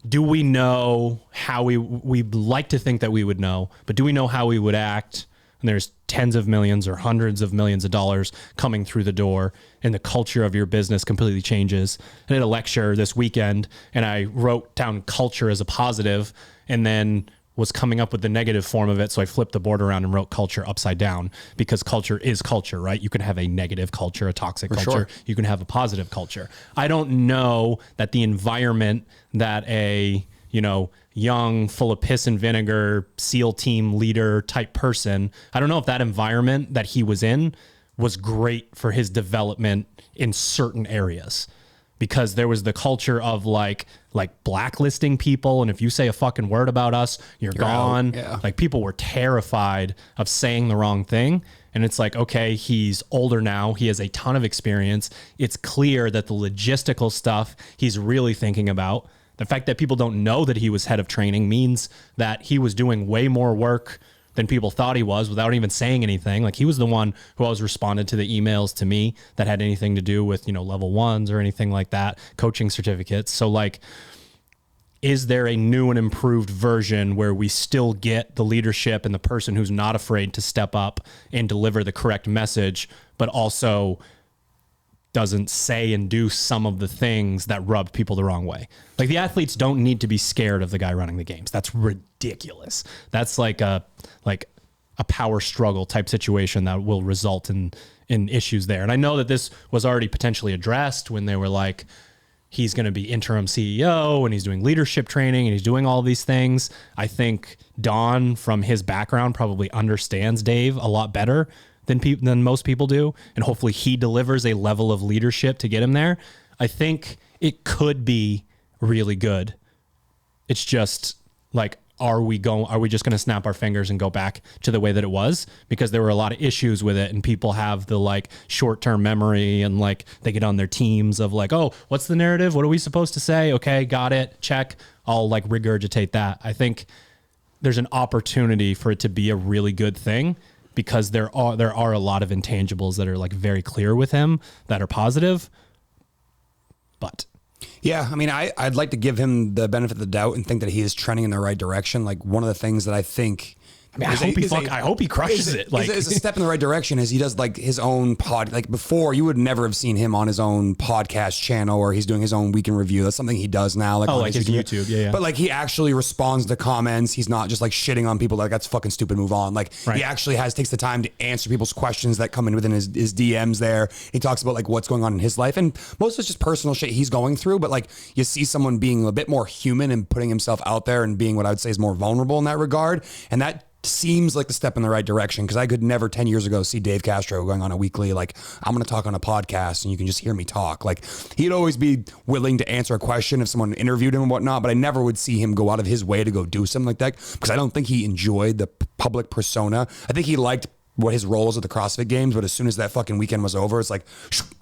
Speaker 3: do we know how we'd like to think that we would know, but do we know how we would act and there's tens of millions or hundreds of millions of dollars coming through the door, and the culture of your business completely changes. I did a lecture this weekend, and I wrote down culture as a positive, and then was coming up with the negative form of it. So I flipped the board around and wrote culture upside down, because culture is culture, right? You can have a negative culture, a toxic culture. Sure. You can have a positive culture. I don't know that the environment that a, young, full of piss and vinegar SEAL team leader type person, I don't know if that environment that he was in was great for his development in certain areas, because there was the culture of like blacklisting people. And if you say a fucking word about us, you're gone. Yeah. Like, people were terrified of saying the wrong thing. And it's like, okay, he's older now. He has a ton of experience. It's clear that the logistical stuff he's really thinking about. The fact that people don't know that he was head of training means that he was doing way more work than people thought he was without even saying anything. Like, he was the one who always responded to the emails to me that had anything to do with, level ones or anything like that, coaching certificates. So like, is there a new and improved version where we still get the leadership and the person who's not afraid to step up and deliver the correct message, but also doesn't say and do some of the things that rubbed people the wrong way? Like, the athletes don't need to be scared of the guy running the games. That's ridiculous. That's like a power struggle type situation that will result in issues there. And I know that this was already potentially addressed when they were like, he's going to be interim CEO and he's doing leadership training and he's doing all these things. I think Don, from his background, probably understands Dave a lot better than most people do. And hopefully he delivers a level of leadership to get him there. I think it could be really good. It's just like, are we just going to snap our fingers and go back to the way that it was? Because there were a lot of issues with it, and people have the like short-term memory, and like they get on their teams of like, oh, what's the narrative? What are we supposed to say? Okay, got it. Check. I'll like regurgitate that. I think there's an opportunity for it to be a really good thing, because there are a lot of intangibles that are like very clear with him that are positive. But
Speaker 2: yeah, I mean, I'd like to give him the benefit of the doubt and think that he is trending in the right direction. Like, one of the things that I think,
Speaker 3: I hope he crushes it. Like,
Speaker 2: is a step in the right direction is he does like his own pod. Like, before, you would never have seen him on his own podcast channel, or he's doing his own weekend review. That's something he does now. Like,
Speaker 3: his YouTube. Yeah.
Speaker 2: But like, he actually responds to comments. He's not just like shitting on people like, that's fucking stupid, move on. Like, right. He actually takes the time to answer people's questions that come in within his DMs there. He talks about like what's going on in his life, and most of it's just personal shit he's going through. But like, you see someone being a bit more human and putting himself out there and being what I would say is more vulnerable in that regard. And that seems like the step in the right direction, because I could never 10 years ago see Dave Castro going on a weekly, like, I'm going to talk on a podcast and you can just hear me talk. Like, he'd always be willing to answer a question if someone interviewed him and whatnot, but I never would see him go out of his way to go do something like that, because I don't think he enjoyed the public persona. I think he liked what his role was at the CrossFit Games, but as soon as that fucking weekend was over, it's like,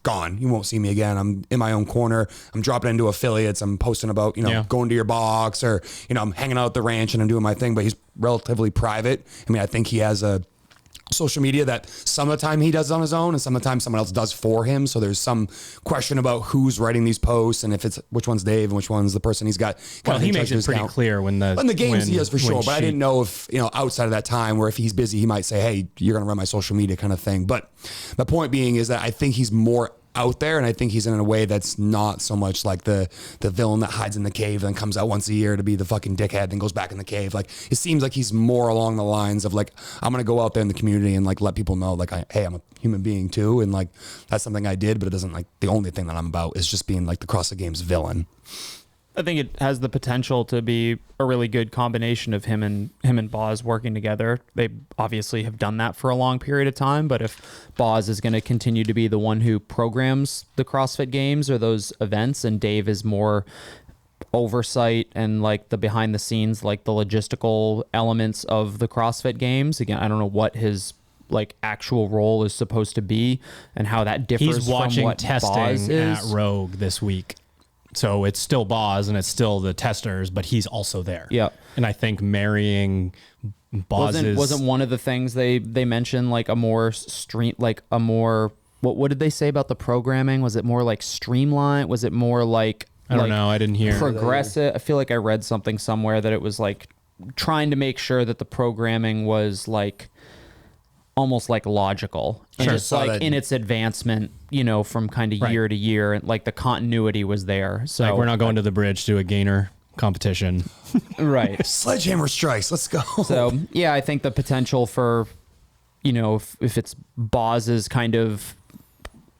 Speaker 2: gone. You won't see me again. I'm in my own corner. I'm dropping into affiliates. I'm posting about, going to your box, or, I'm hanging out at the ranch and I'm doing my thing, but he's relatively private. I mean, I think he has a social media that some of the time he does on his own and some of the time someone else does for him. So there's some question about who's writing these posts and if it's which one's Dave and which one's the person he's got.
Speaker 3: Well, he makes it pretty clear when the
Speaker 2: games he does for sure. But I didn't know if, outside of that time where if he's busy, he might say, hey, you're going to run my social media kind of thing. But the point being is that I think he's more out there, and I think he's in a way that's not so much like the villain that hides in the cave and comes out once a year to be the fucking dickhead and goes back in the cave. Like, it seems like he's more along the lines of like, I'm gonna go out there in the community and like let people know like, hey, I'm a human being too, and like that's something I did, but it doesn't like the only thing that I'm about is just being like the CrossFit Games villain.
Speaker 1: I think it has the potential to be a really good combination of him and Boz working together. They obviously have done that for a long period of time, but if Boz is going to continue to be the one who programs the CrossFit Games or those events, and Dave is more oversight and like the behind the scenes, like the logistical elements of the CrossFit Games. Again, I don't know what his like actual role is supposed to be and how that differs.
Speaker 3: He's watching
Speaker 1: from what
Speaker 3: testing
Speaker 1: Boz is.
Speaker 3: at Rogue this week. So it's still Boz and it's still the testers, but he's also there.
Speaker 1: Yeah.
Speaker 3: And I think marrying Boz's...
Speaker 1: Wasn't one of the things they mentioned like a more what did they say about the programming? Was it more like streamlined? Was it more like...
Speaker 3: I don't know. I didn't hear.
Speaker 1: Progressive? I feel like I read something somewhere that it was like trying to make sure that the programming was like almost like logical and just like in its advancement, you know, from kind of year to year, and like the continuity was there. So
Speaker 3: like we're not going to the bridge to a gainer competition.
Speaker 1: Right.
Speaker 2: Sledgehammer strikes. Let's go.
Speaker 1: So yeah, I think the potential for, you know, if it's Boz's kind of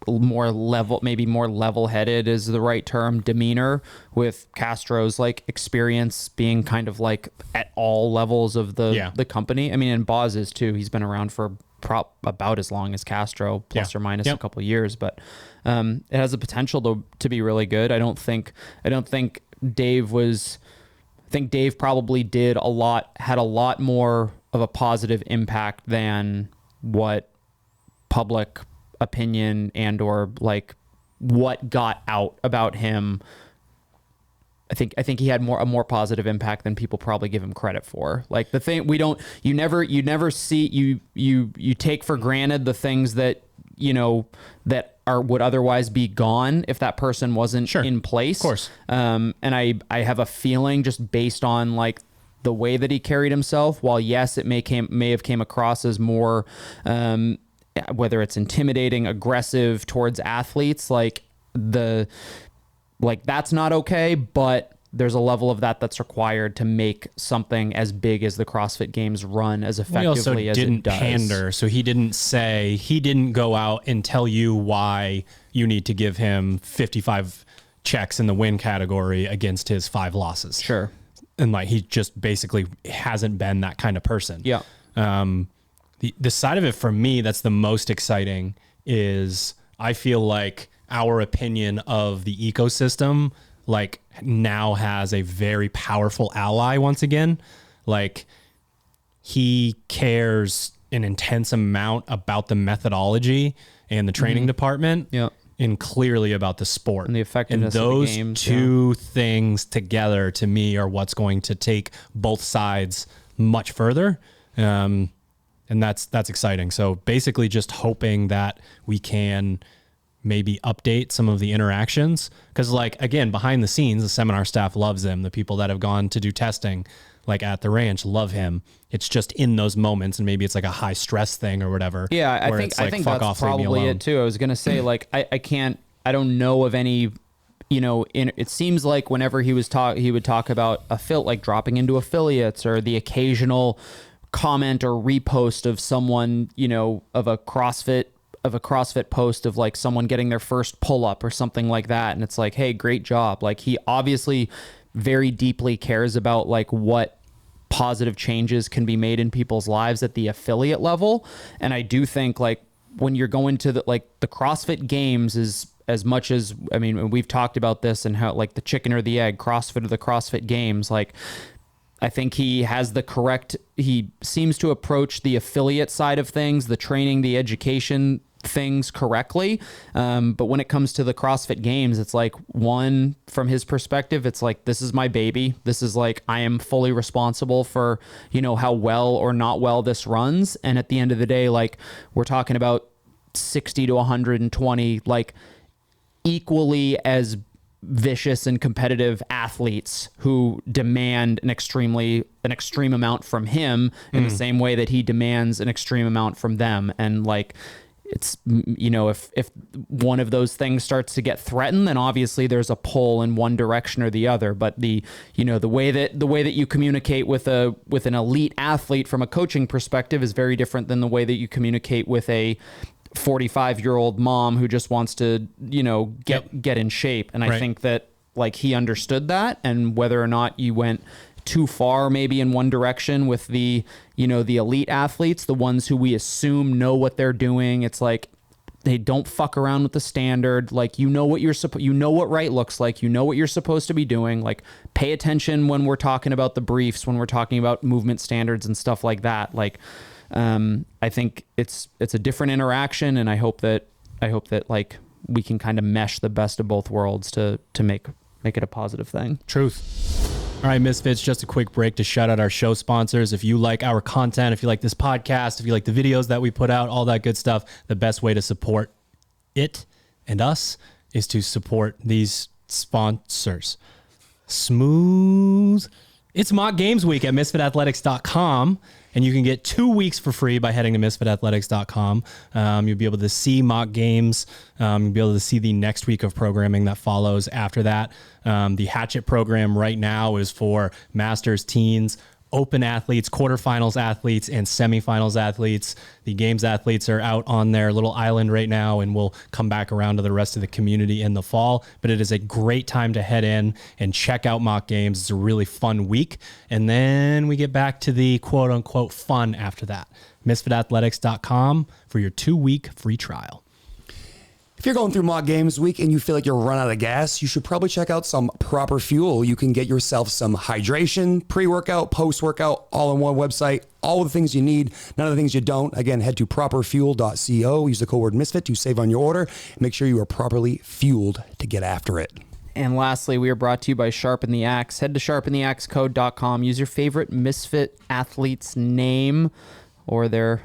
Speaker 1: more level, maybe more level-headed is the right term, demeanor, with Castro's like experience being kind of like at all levels of the company. I mean, and Boz's too. He's been around for about as long as Castro, plus or minus a couple of years, but it has the potential to be really good. I don't think Dave was. I think Dave probably had a lot more of a positive impact than what public opinion and or like what got out about him. I think he had a more positive impact than people probably give him credit for. Like the thing you never see, you take for granted the things that, you know, that would otherwise be gone if that person wasn't in place. Of course. And I have a feeling, just based on like the way that he carried himself, while yes, it may have came across as more, whether it's intimidating, aggressive towards athletes, like that's not okay, but there's a level of that's required to make something as big as the CrossFit Games run as effectively as it does.
Speaker 3: Pander, so he didn't go out and tell you why you need to give him 55 checks in the win category against his 5 losses.
Speaker 1: Sure.
Speaker 3: And like he just basically hasn't been that kind of person.
Speaker 1: Yeah.
Speaker 3: The side of it for me that's the most exciting is I feel like our opinion of the ecosystem like now has a very powerful ally once again. Like he cares an intense amount about the methodology and the training department.
Speaker 1: Yeah.
Speaker 3: And clearly about the sport
Speaker 1: and the effectiveness
Speaker 3: and those
Speaker 1: of the games,
Speaker 3: two things together to me are what's going to take both sides much further. And that's exciting. So basically just hoping that we can maybe update some of the interactions. Cause like, again, behind the scenes, the seminar staff loves him. The people that have gone to do testing, like at the ranch, love him. It's just in those moments, and maybe it's like a high stress thing or whatever.
Speaker 1: Yeah. I think that's probably it too. I was going to say like, I don't know of any, you know, it seems like whenever he would talk about like dropping into affiliates or the occasional comment or repost of someone, you know, of a CrossFit post of like someone getting their first pull up or something like that. And it's like, hey, great job. Like he obviously very deeply cares about like what positive changes can be made in people's lives at the affiliate level. And I do think like when you're going to the CrossFit Games is as much as, I mean, we've talked about this and how like the chicken or the egg, CrossFit or the CrossFit Games, like I think he seems to approach the affiliate side of things, the training, the education things correctly. But when it comes to the CrossFit Games, it's like from his perspective, it's like, this is my baby. This is like, I am fully responsible for, you know, how well or not well this runs. And at the end of the day, like we're talking about 60 to 120, like equally as vicious and competitive athletes who demand an extreme amount from him in the same way that he demands an extreme amount from them. And like, it's, you know, if one of those things starts to get threatened, then obviously there's a pull in one direction or the other. But the way that you communicate with an elite athlete from a coaching perspective is very different than the way that you communicate with a 45-year-old mom who just wants to, you know, get in shape. And I think that like he understood that, and whether or not you went too far maybe in one direction with the, you know, the elite athletes, the ones who we assume know what they're doing. It's like, they don't fuck around with the standard. Like, you know what you know what right looks like, you know what you're supposed to be doing. Like, pay attention when we're talking about the briefs, when we're talking about movement standards and stuff like that. Like, I think it's a different interaction, and I hope that like we can kind of mesh the best of both worlds to make it a positive thing.
Speaker 3: Truth. All right, Misfits, just a quick break to shout out our show sponsors. If you like our content, if you like this podcast, if you like the videos that we put out, all that good stuff, the best way to support it and us is to support these sponsors. Smooth It's mock games week at misfitathletics.com, and you can get 2 weeks for free by heading to misfitathletics.com. You'll be able to see mock games. You'll be able to see the next week of programming that follows after that. The Hatchet program right now is for masters, teens, open athletes, quarterfinals athletes, and semifinals athletes. The games athletes are out on their little island right now, and we'll come back around to the rest of the community in the fall. But it is a great time to head in and check out mock games. It's a really fun week. And then we get back to the quote unquote fun after that. MisfitAthletics.com for your 2-week free trial.
Speaker 2: If you're going through mock games week and you feel like you're run out of gas, you should probably check out some Proper Fuel. You can get yourself some hydration, pre-workout, post-workout, all in one website. All of the things you need, none of the things you don't. Again, head to properfuel.co. Use the code word Misfit to save on your order. Make sure you are properly fueled to get after it.
Speaker 1: And lastly, we are brought to you by Sharpen the Axe. Head to sharpentheaxecode.com. Use your favorite Misfit athlete's name or their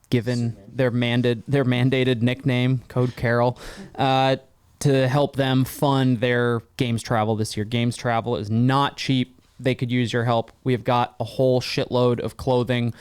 Speaker 1: mandated nickname, Code Carol, to help them fund their games travel this year. Games travel is not cheap. They could use your help. We've got a whole shitload of clothing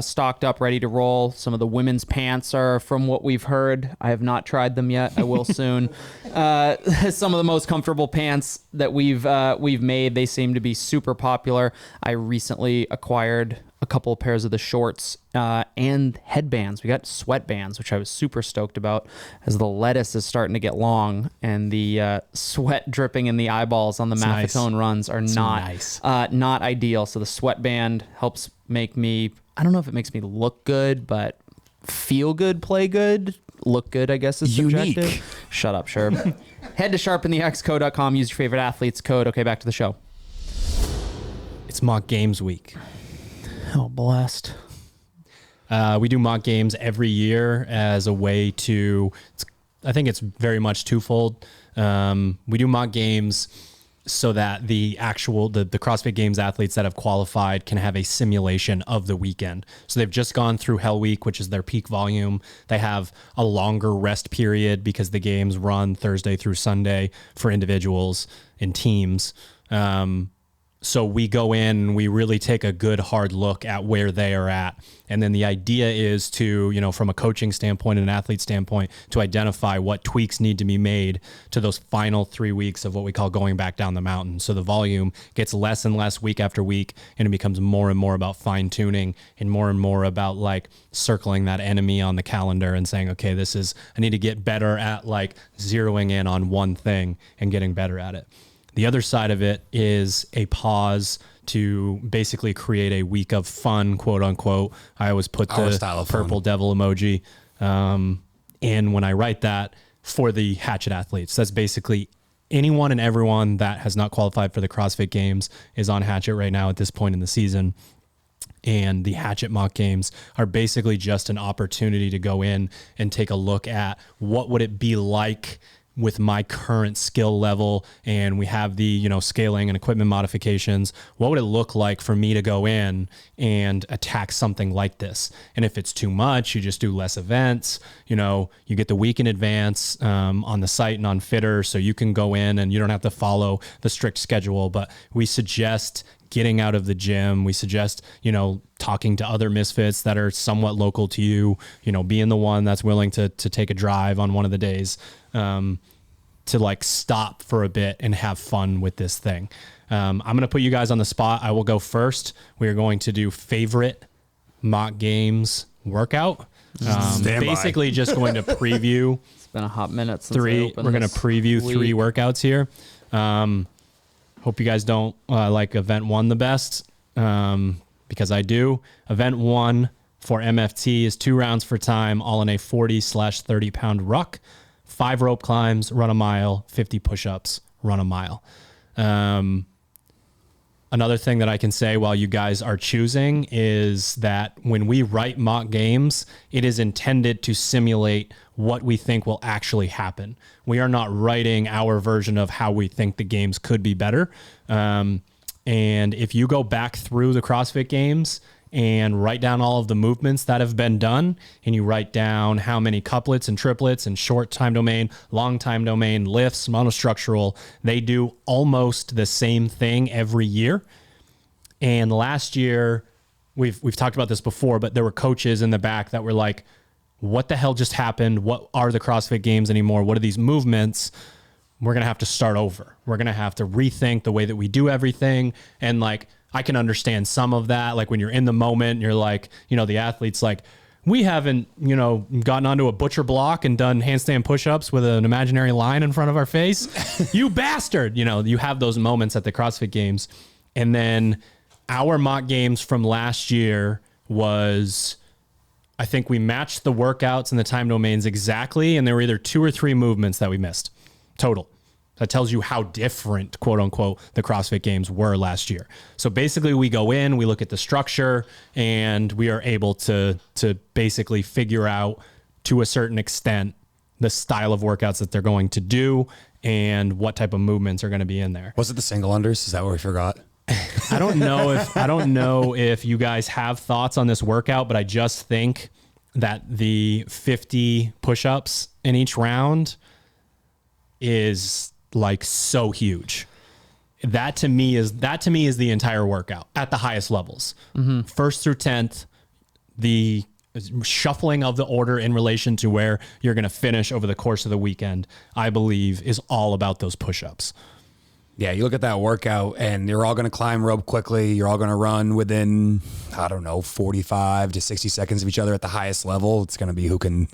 Speaker 1: stocked up, ready to roll. Some of the women's pants are, from what we've heard, I have not tried them yet. I will soon. Some of the most comfortable pants that we've made. They seem to be super popular. I recently acquired a couple of pairs of the shorts and headbands. We got sweatbands, which I was super stoked about, as the lettuce is starting to get long and the sweat dripping in the eyeballs on the Maffetone runs are not ideal. So the sweatband helps make me, I don't know if it makes me look good, but feel good, play good, look good, I guess is subjective.
Speaker 2: Unique.
Speaker 1: Shut up, Sherb. Head to sharpentheaxecode.com. Use your favorite athlete's code. Okay, back to the show.
Speaker 3: It's mock games week.
Speaker 1: Oh, blessed.
Speaker 3: We do mock games every year as a way to, I think it's very much twofold. We do mock games so that the CrossFit Games athletes that have qualified can have a simulation of the weekend. So they've just gone through Hell Week, which is their peak volume. They have a longer rest period because the games run Thursday through Sunday for individuals and teams. So we go in and we really take a good hard look at where they are at. And then the idea is to, from a coaching standpoint and an athlete standpoint, to identify what tweaks need to be made to those final 3 weeks of what we call going back down the mountain. So the volume gets less and less week after week, and it becomes more and more about fine tuning and more about like circling that enemy on the calendar and saying, okay, I need to get better at like zeroing in on one thing and getting better at it. The other side of it is a pause to basically create a week of fun, quote unquote. I always put the purple devil emoji in when I write that for the Hatchet athletes. That's basically anyone and everyone that has not qualified for the CrossFit Games is on Hatchet right now at this point in the season. And the Hatchet mock games are basically just an opportunity to go in and take a look at what would it be like with my current skill level, and we have the, scaling and equipment modifications. What would it look like for me to go in and attack something like this? And if it's too much, you just do less events. You get the week in advance on the site and on Fitter, so you can go in and you don't have to follow the strict schedule. But we suggest getting out of the gym. We suggest, talking to other misfits that are somewhat local to you, being the one that's willing to take a drive on one of the days, to like stop for a bit and have fun with this thing. I'm going to put you guys on the spot. I will go first. We are going to do favorite mock games workope. Basically just going to preview.
Speaker 1: It's been a hot minute since
Speaker 3: we're going to preview 3 workouts here. Hope you guys don't like event 1 the best, because I do. Event 1 for MFT is 2 rounds for time, all in a 40/30 pound ruck, 5 rope climbs, run a mile, 50 push-ups, run a mile. Another thing that I can say while you guys are choosing is that when we write mock games, it is intended to simulate what we think will actually happen. We are not writing our version of how we think the games could be better. And if you go back through the CrossFit Games and write down all of the movements that have been done, and you write down how many couplets and triplets and short time domain, long time domain, lifts, monostructural, they do almost the same thing every year. And last year, we've talked about this before, but there were coaches in the back that were like, what the hell just happened? What are the CrossFit Games anymore? What are these movements? We're going to have to start over. We're going to have to rethink the way that we do everything. And like, I can understand some of that. Like when you're in the moment, you're like, you know, the athlete's like, we haven't, you know, gotten onto a butcher block and done handstand push-ups with an imaginary line in front of our face. You bastard. You know, you have those moments at the CrossFit Games. And then our mock games from last year was, I think we matched the workouts and the time domains exactly. And there were either 2 or 3 movements that we missed total. That tells you how different, quote unquote, the CrossFit Games were last year. So basically we go in, we look at the structure, and we are able to basically figure out to a certain extent the style of workouts that they're going to do and what type of movements are going to be in there.
Speaker 2: Was it the single unders? Is that what we forgot?
Speaker 3: I don't know if you guys have thoughts on this workout, but I just think that the 50 push-ups in each round is like so huge. That to me is the entire workout at the highest levels. Mm-hmm. 1st through 10th, the shuffling of the order in relation to where you're going to finish over the course of the weekend, I believe, is all about those push-ups.
Speaker 2: Yeah, you look at that workout and you're all going to climb rope quickly. You're all going to run within, I don't know, 45 to 60 seconds of each other at the highest level. It's going to be who can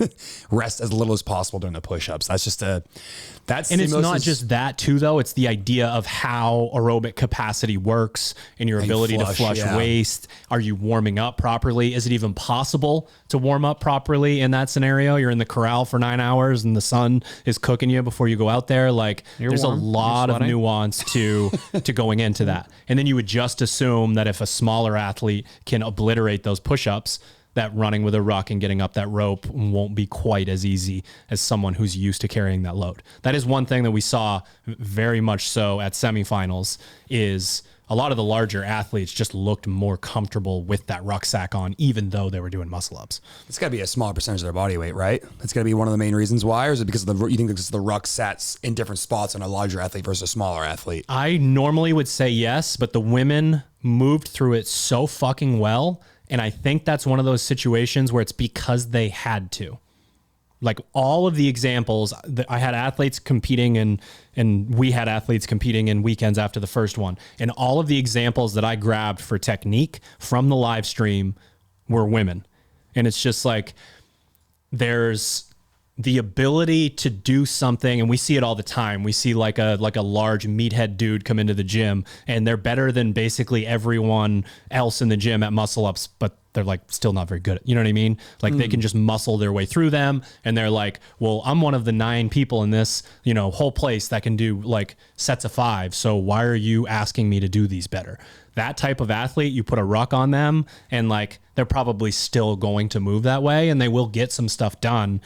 Speaker 2: rest as little as possible during the push-ups. That's just
Speaker 3: and it's not just that too, though. It's the idea of how aerobic capacity works and your ability to flush waste. Are you warming up properly? Is it even possible to warm up properly in that scenario? You're in the corral for 9 hours and the sun is cooking you before you go out there. Like there's warm. A lot of nuance to going into that. And then you would just assume that if a smaller athlete can obliterate those push-ups, that running with a ruck and getting up that rope won't be quite as easy as someone who's used to carrying that load. That is one thing that we saw very much so at semifinals, is a lot of the larger athletes just looked more comfortable with that rucksack on, even though they were doing muscle ups.
Speaker 2: It's got to be a smaller percentage of their body weight, right? That's got to be one of the main reasons why, or is it because of you think because the ruck sets in different spots on a larger athlete versus a smaller athlete?
Speaker 3: I normally would say yes, but the women moved through it so fucking well. And I think that's one of those situations where it's because they had to. Like all of the examples, I had athletes competing and we had athletes competing in weekends after the first one. And all of the examples that I grabbed for technique from the live stream were women. And it's just like, there's the ability to do something, and we see it all the time. We see like a large meathead dude come into the gym and they're better than basically everyone else in the gym at muscle ups, but they're like still not very good at, you know what I mean? Like they can just muscle their way through them and they're like, well, I'm one of the 9 people in this, you know, whole place that can do like sets of 5. So why are you asking me to do these better? That type of athlete, you put a ruck on them and like, they're probably still going to move that way and they will get some stuff done.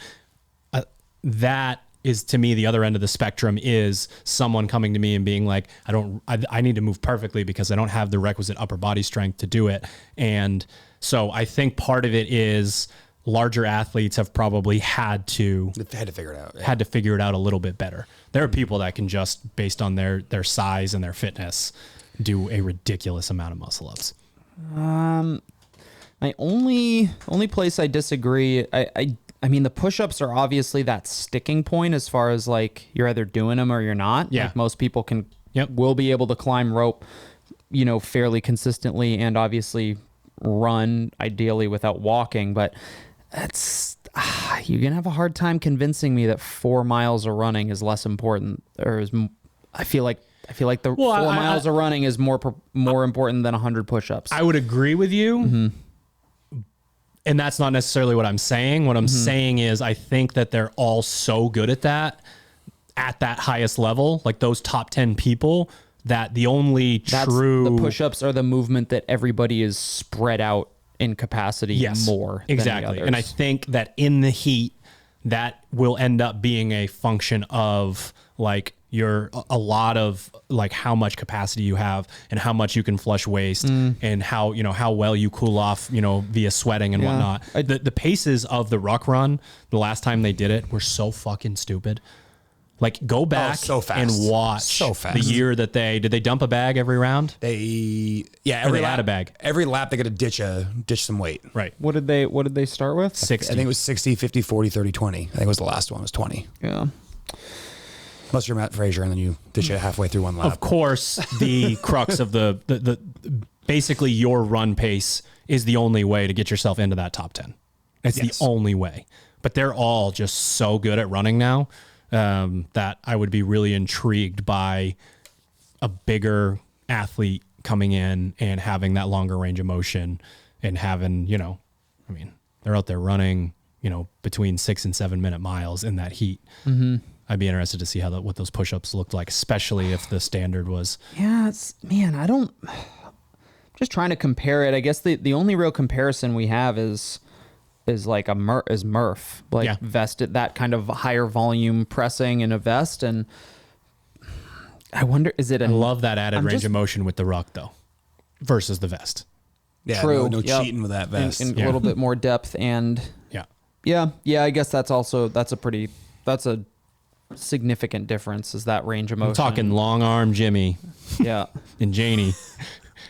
Speaker 3: That is, to me, the other end of the spectrum is someone coming to me and being like, I need to move perfectly because I don't have the requisite upper body strength to do it. And so I think part of it is larger athletes have probably had to
Speaker 2: figure it out. Yeah.
Speaker 3: Had to figure it out a little bit better. There are people that can just, based on their size and their fitness, do a ridiculous amount of muscle ups.
Speaker 1: My only place I disagree, I mean, the push-ups are obviously that sticking point as far as like you're either doing them or you're not.
Speaker 3: Yeah.
Speaker 1: Like most people will be able to climb rope, you know, fairly consistently and obviously run ideally without walking. But that's you're gonna have a hard time convincing me that 4 miles of running is less important, or is I feel like the 4 miles of running is more important than 100 push-ups.
Speaker 3: I would agree with you. Mm-hmm. And that's not necessarily what I'm saying. What I'm saying is I think that they're all so good at that highest level, like those top 10 people, that the only the push-ups are the movement that everybody is spread out in capacity more than the others. And I think that in the heat, that will end up being a function of like a lot of like how much capacity you have and how much you can flush waste and how, you know, how well you cool off, you know, via sweating and whatnot. The paces of the ruck run, the last time they did it, were so fucking stupid. Like go back
Speaker 2: so fast.
Speaker 3: and watch
Speaker 2: So fast.
Speaker 3: the year that did they dump a bag every round?
Speaker 2: Every
Speaker 3: they
Speaker 2: lap,
Speaker 3: add a bag.
Speaker 2: Every lap they got to ditch some weight.
Speaker 3: Right.
Speaker 1: What did they start with?
Speaker 3: 60.
Speaker 2: I think it was 60, 50, 40, 30, 20. I think it was the last one was 20.
Speaker 1: Yeah.
Speaker 2: Unless you're Matt Frazier and then you ditch it halfway through one lap.
Speaker 3: Of course, the crux of the basically your run pace is the only way to get yourself into that top 10. It's the only way. But they're all just so good at running now that I would be really intrigued by a bigger athlete coming in and having that longer range of motion and having, they're out there running, between 6 and 7 minute miles in that heat. Mm-hmm. I'd be interested to see what those push-ups looked like, especially if the standard was.
Speaker 1: Yeah, just trying to compare it. I guess the only real comparison we have is like Murph, like vested, that kind of higher volume pressing in a vest. And I wonder, I
Speaker 3: love that added range of motion with the ruck though, versus the vest.
Speaker 2: Yeah,
Speaker 1: true.
Speaker 2: No cheating with that vest.
Speaker 1: And a little bit more depth and yeah. I guess that's a significant difference is that range of motion.
Speaker 3: I'm talking long arm Jimmy.
Speaker 1: Yeah.
Speaker 3: And Janie.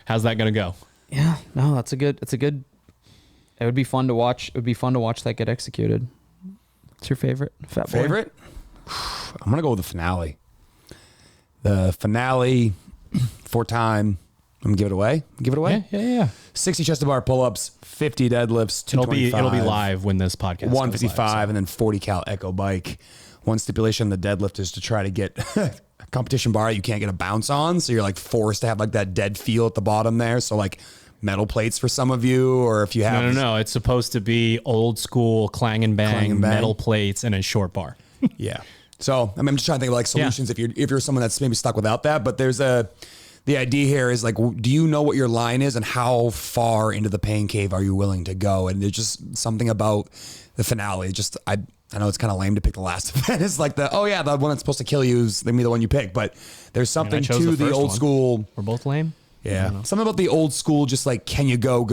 Speaker 3: How's that going to go?
Speaker 1: Yeah, no, it's a good, it would be fun to watch. It would be fun to watch that get executed. What's your favorite? Fat boy?
Speaker 2: Favorite? I'm going to go with the finale. The finale, 4-time. I'm going to give it away. Give it away?
Speaker 3: Yeah.
Speaker 2: 60 chest to bar pull-ups, 50 deadlifts,
Speaker 3: It'll be live when this podcast
Speaker 2: 155
Speaker 3: goes live,
Speaker 2: and then 40 cal echo bike. One stipulation on the deadlift is to try to get a competition bar you can't get a bounce on, so you're like forced to have like that dead feel at the bottom there. So like metal plates for some of you, or if you have
Speaker 3: No. It's supposed to be old school clang and bang. Metal plates and a short bar.
Speaker 2: Yeah. So I'm just trying to think of like solutions if you're someone that's maybe stuck without that. But the idea here is like, do you know what your line is and how far into the pain cave are you willing to go? And there's just something about the finale. I know it's kind of lame to pick the last event. It's like the one that's supposed to kill you is maybe the one you pick, but there's something to the old school.
Speaker 3: We're both lame.
Speaker 2: Yeah. Something about the old school, just like, can you go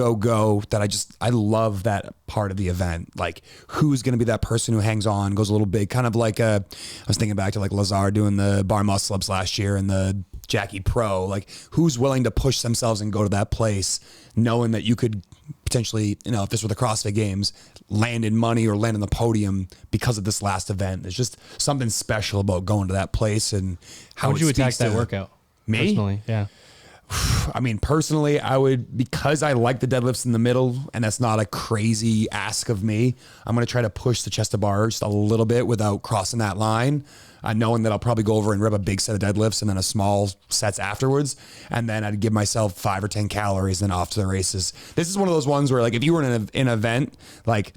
Speaker 2: that I love that part of the event. Like who's going to be that person who hangs on, goes a little big, kind of like I was thinking back to like Lazar doing the bar muscle ups last year and the Jackie Pro, like who's willing to push themselves and go to that place knowing that you could potentially, if this were the CrossFit Games, land in money or land on the podium because of this last event. There's just something special about going to that place and how
Speaker 3: would you attack that workout?
Speaker 2: Me?
Speaker 3: Personally, yeah.
Speaker 2: I mean, personally, I would, because I like the deadlifts in the middle, and that's not a crazy ask of me, I'm going to try to push the chest to bar just a little bit without crossing that line, knowing that I'll probably go over and rip a big set of deadlifts and then a small sets afterwards. And then I'd give myself 5 or 10 calories and off to the races. This is one of those ones where like, if you were in an event, like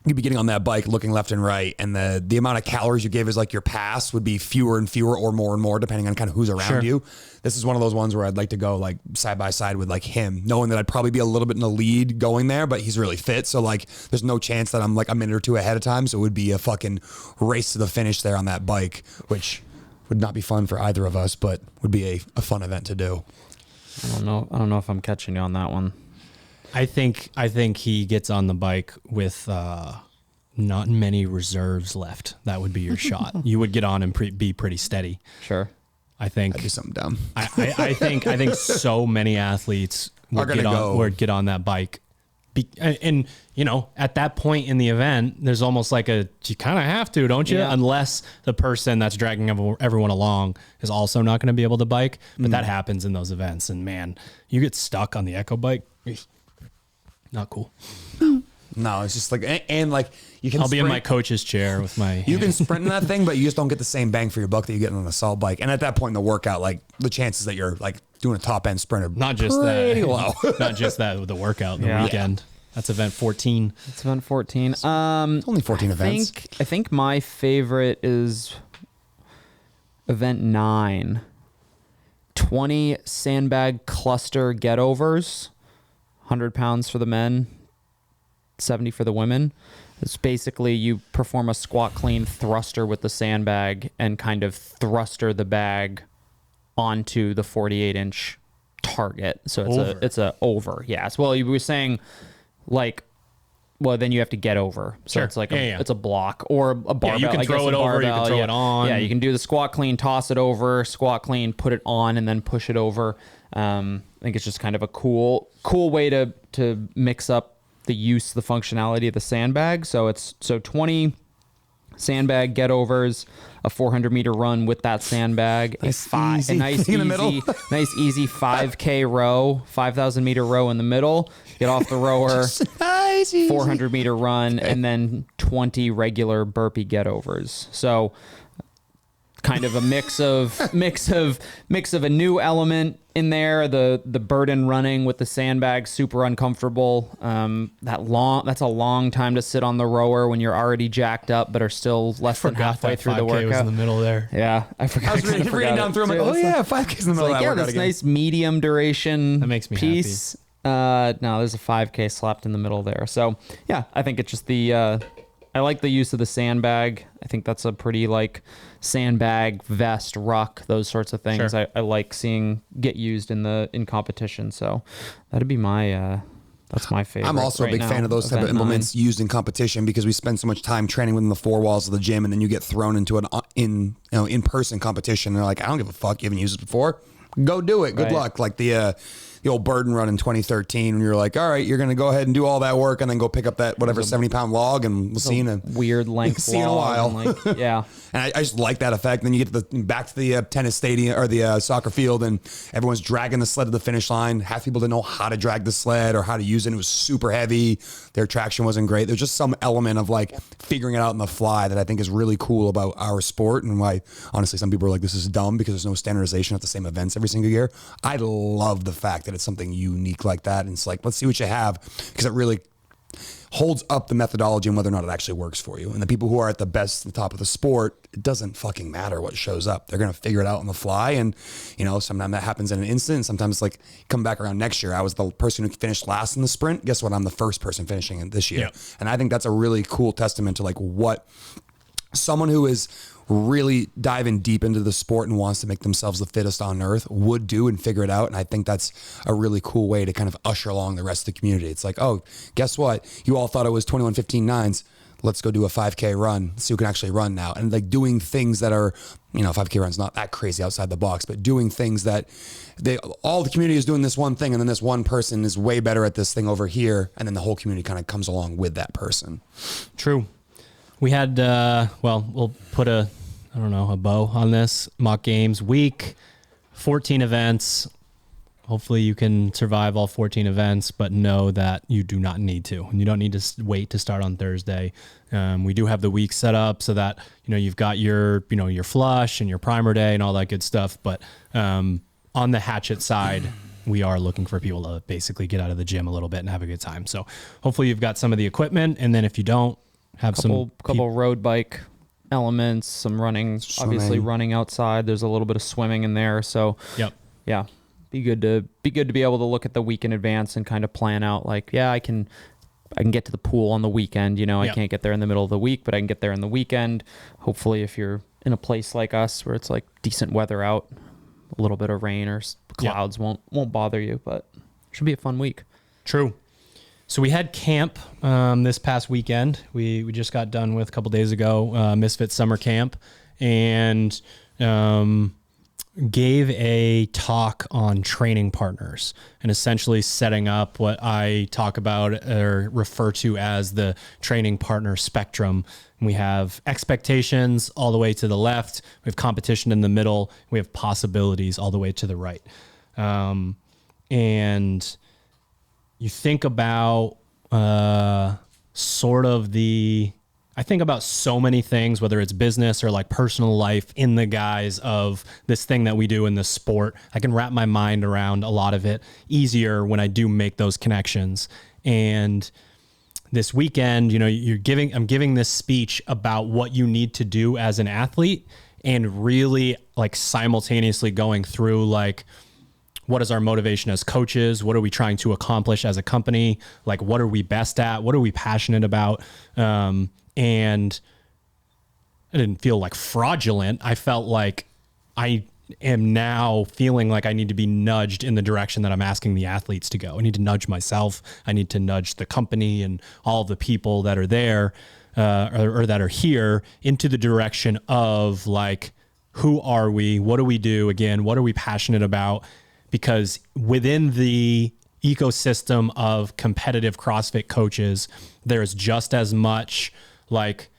Speaker 2: you'd be getting on that bike looking left and right, and the amount of calories you gave as like your pass would be fewer and fewer or more and more depending on kind of who's around you. This is one of those ones where I'd like to go like side by side with like him, knowing that I'd probably be a little bit in the lead going there, but he's really fit. So like there's no chance that I'm like a minute or two ahead of time. So it would be a fucking race to the finish there on that bike, which would not be fun for either of us, but would be a fun event to do.
Speaker 1: I don't know if I'm catching you on that one.
Speaker 3: I think he gets on the bike with not many reserves left. That would be your shot. You would get on and be pretty steady.
Speaker 1: Sure.
Speaker 3: I think
Speaker 2: That'd be something dumb.
Speaker 3: I think so many athletes would get on that bike. And at that point in the event, there's almost like you kind of have to, don't you?
Speaker 1: Yeah.
Speaker 3: Unless the person that's dragging everyone along is also not going to be able to bike. But that happens in those events. And man, you get stuck on the Echo bike. Not cool.
Speaker 2: No, it's just like, and like you can.
Speaker 3: I'll be in my coach's chair with my.
Speaker 2: You can sprint in that thing, but you just don't get the same bang for your buck that you get on an assault bike. And at that point in the workout, like the chances that you're like doing a top end sprint are
Speaker 3: not just
Speaker 2: pretty
Speaker 3: that
Speaker 2: low.
Speaker 3: Not just that with the workout, the weekend. That's event 14.
Speaker 1: It's event 14.
Speaker 2: Only 14 events.
Speaker 1: I think my favorite is event 9. 20 sandbag cluster get-overs. 100 pounds for the men, 70 for the women. It's basically you perform a squat clean thruster with the sandbag and kind of thruster the bag onto the 48-inch target. So it's a over. Yes. Well, you were saying like well, then you have to get over. So
Speaker 3: Sure.
Speaker 1: it's like
Speaker 3: Yeah.
Speaker 1: it's a block or a barbell.
Speaker 3: you can
Speaker 1: I guess
Speaker 3: throw
Speaker 1: a
Speaker 3: it over, you can
Speaker 1: barbell,
Speaker 3: throw
Speaker 1: yeah.
Speaker 3: it on.
Speaker 1: Yeah, you can do the squat clean, toss it over, squat clean, put it on, and then push it over. I think it's just kind of a cool way to mix up the functionality of the sandbag. So it's 20 sandbag get overs, a 400-meter run with that sandbag, a nice
Speaker 2: in the middle.
Speaker 1: easy 5K row, 5,000-meter row in the middle. Get off the rower, 400-meter run, and then 20 regular burpee get overs. So kind of a mix of a new element in there. The burden running with the sandbag, super uncomfortable. That's a long time to sit on the rower when you're already jacked up but are still less than halfway through the workout.
Speaker 3: Was in the middle there.
Speaker 1: Yeah, I forgot.
Speaker 2: I was reading down through. I'm like, oh yeah, 5K's in the middle of that workout
Speaker 1: this
Speaker 2: again.
Speaker 1: nice medium duration.
Speaker 3: That makes me
Speaker 1: piece. No, there's a 5K slapped in the middle there. So yeah, I think it's just I like the use of the sandbag. I think that's a pretty sandbag, vest, ruck, those sorts of things.
Speaker 3: Sure.
Speaker 1: I like seeing get used in competition. So that'd be that's my favorite.
Speaker 2: I'm also a big fan of those type of implements used in competition because we spend so much time training within the four walls of the gym, and then you get thrown into an in-person competition. And they're like, I don't give a fuck. You haven't used this before. Go do it. Good luck. Like the old burden run in 2013 when you're like, all right, you're going to go ahead and do all that work and then go pick up that 70-pound log and we'll see in a
Speaker 1: weird length.
Speaker 2: See in a while.
Speaker 1: Yeah.
Speaker 2: And I just like that effect. Then you get back to the tennis stadium or the soccer field, and everyone's dragging the sled to the finish line. Half people didn't know how to drag the sled or how to use it. It was super heavy. Their traction wasn't great. There's just some element of figuring it out on the fly that I think is really cool about our sport, and why honestly some people are like, this is dumb because there's no standardization at the same events every single year. I love the fact that it's something unique like that, and it's like, let's see what you have, because it really holds up the methodology and whether or not it actually works for you. And the people who are at the best, the top of the sport, it doesn't fucking matter what shows up. They're going to figure it out on the fly. And, sometimes that happens in an instant. Sometimes come back around next year. I was the person who finished last in the sprint. Guess what? I'm the first person finishing it this year.
Speaker 3: Yep.
Speaker 2: And I think that's a really cool testament to what someone who is really diving deep into the sport and wants to make themselves the fittest on earth would do and figure it out. And I think that's a really cool way to kind of usher along the rest of the community. It's like, oh, guess what? You all thought it was 21:15.9s. Let's go do a 5K run. See who can actually run now. And doing things that are, 5K run's not that crazy outside the box, but doing things that all the community is doing this one thing, and then this one person is way better at this thing over here. And then the whole community kind of comes along with that person.
Speaker 3: True. We had, we'll put a bow on this. Mock Games week, 14 events. Hopefully you can survive all 14 events, but know that you do not need to. And you don't need to wait to start on Thursday. We do have the week set up so that, you've got your flush and your primer day and all that good stuff. But on the Hatchet side, we are looking for people to basically get out of the gym a little bit and have a good time. So hopefully you've got some of the equipment. And then if you don't, have
Speaker 1: couple road bike elements, some running, obviously running outside. There's a little bit of swimming in there. So yeah, be good to be able to look at the week in advance and kind of plan out I can get to the pool on the weekend. I can't get there in the middle of the week, but I can get there in the weekend. Hopefully if you're in a place like us where it's decent weather out, a little bit of rain or clouds won't bother you, but it should be a fun week.
Speaker 3: True. So we had camp this past weekend. We just got done with a couple days ago, Misfit Summer Camp, and gave a talk on training partners and essentially setting up what I talk about or refer to as the training partner spectrum. And we have expectations all the way to the left. We have competition in the middle. We have possibilities all the way to the right. And you think about I think about so many things, whether it's business or personal life, in the guise of this thing that we do in this sport. I can wrap my mind around a lot of it easier when I do make those connections. And this weekend, I'm giving this speech about what you need to do as an athlete, and really simultaneously going through what is our motivation as coaches? What are we trying to accomplish as a company? What are we best at? What are we passionate about? And I didn't feel fraudulent. I felt like I am now feeling like I need to be nudged in the direction that I'm asking the athletes to go. I need to nudge myself. I need to nudge the company and all of the people that are there or that are here into the direction of like, who are we? What do we do? Again, what are we passionate about? Because within the ecosystem of competitive CrossFit coaches, there's just as much like,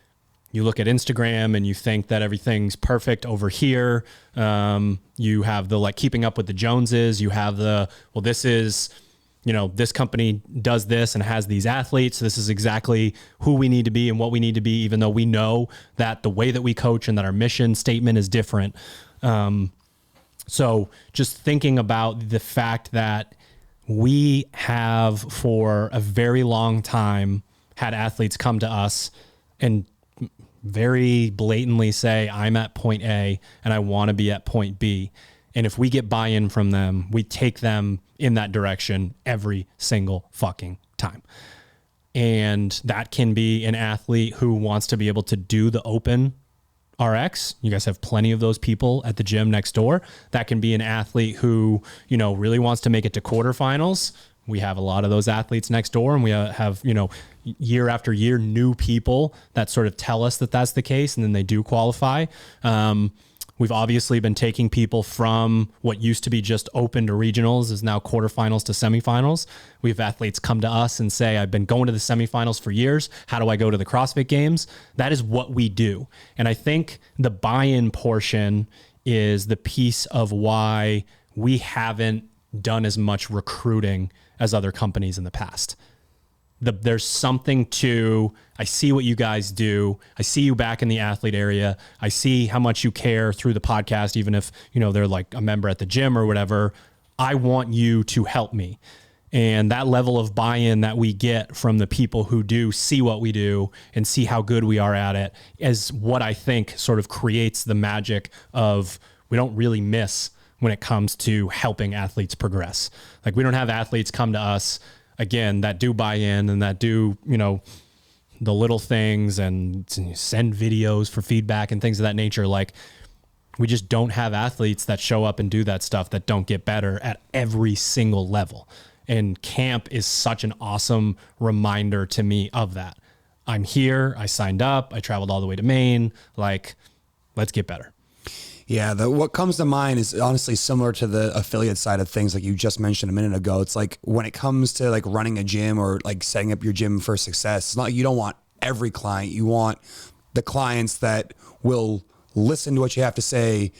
Speaker 3: you look at Instagram and you think that everything's perfect over here. You have the like keeping up with the Joneses. You have the, well, this is, this company does this and has these athletes. This is exactly who we need to be and what we need to be, even though we know that the way that we coach and that our mission statement is different. So just thinking about the fact that we have for a very long time had athletes come to us and very blatantly say, I'm at point A and I want to be at point B. And if we get buy-in from them, we take them in that direction every single fucking time. And that can be an athlete who wants to be able to do the open RX. You guys have plenty of those people at the gym next door. That can be an athlete who, really wants to make it to quarterfinals. We have a lot of those athletes next door, and we have, year after year, new people that sort of tell us that that's the case, and then they do qualify. We've obviously been taking people from what used to be just open to regionals is now quarterfinals to semifinals. We have athletes come to us and say, I've been going to the semifinals for years. How do I go to the CrossFit Games? That is what we do. And I think the buy-in portion is the piece of why we haven't done as much recruiting as other companies in the past. There's something to, I see what you guys do. I see you back in the athlete area. I see how much you care through the podcast, even if, they're like a member at the gym or whatever. I want you to help me. And that level of buy-in that we get from the people who do see what we do and see how good we are at it is what I think sort of creates the magic of we don't really miss when it comes to helping athletes progress. Like we don't have athletes come to us again, that do buy in and that do, the little things and send videos for feedback and things of that nature. Like we just don't have athletes that show up and do that stuff that don't get better at every single level. And camp is such an awesome reminder to me of that. I'm here. I signed up. I traveled all the way to Maine. Like, let's get better.
Speaker 2: Yeah, what comes to mind is honestly similar to the affiliate side of things, like you just mentioned a minute ago. It's like when it comes to like running a gym or like setting up your gym for success, it's not like you don't want every client. You want the clients that will listen to what you have to say,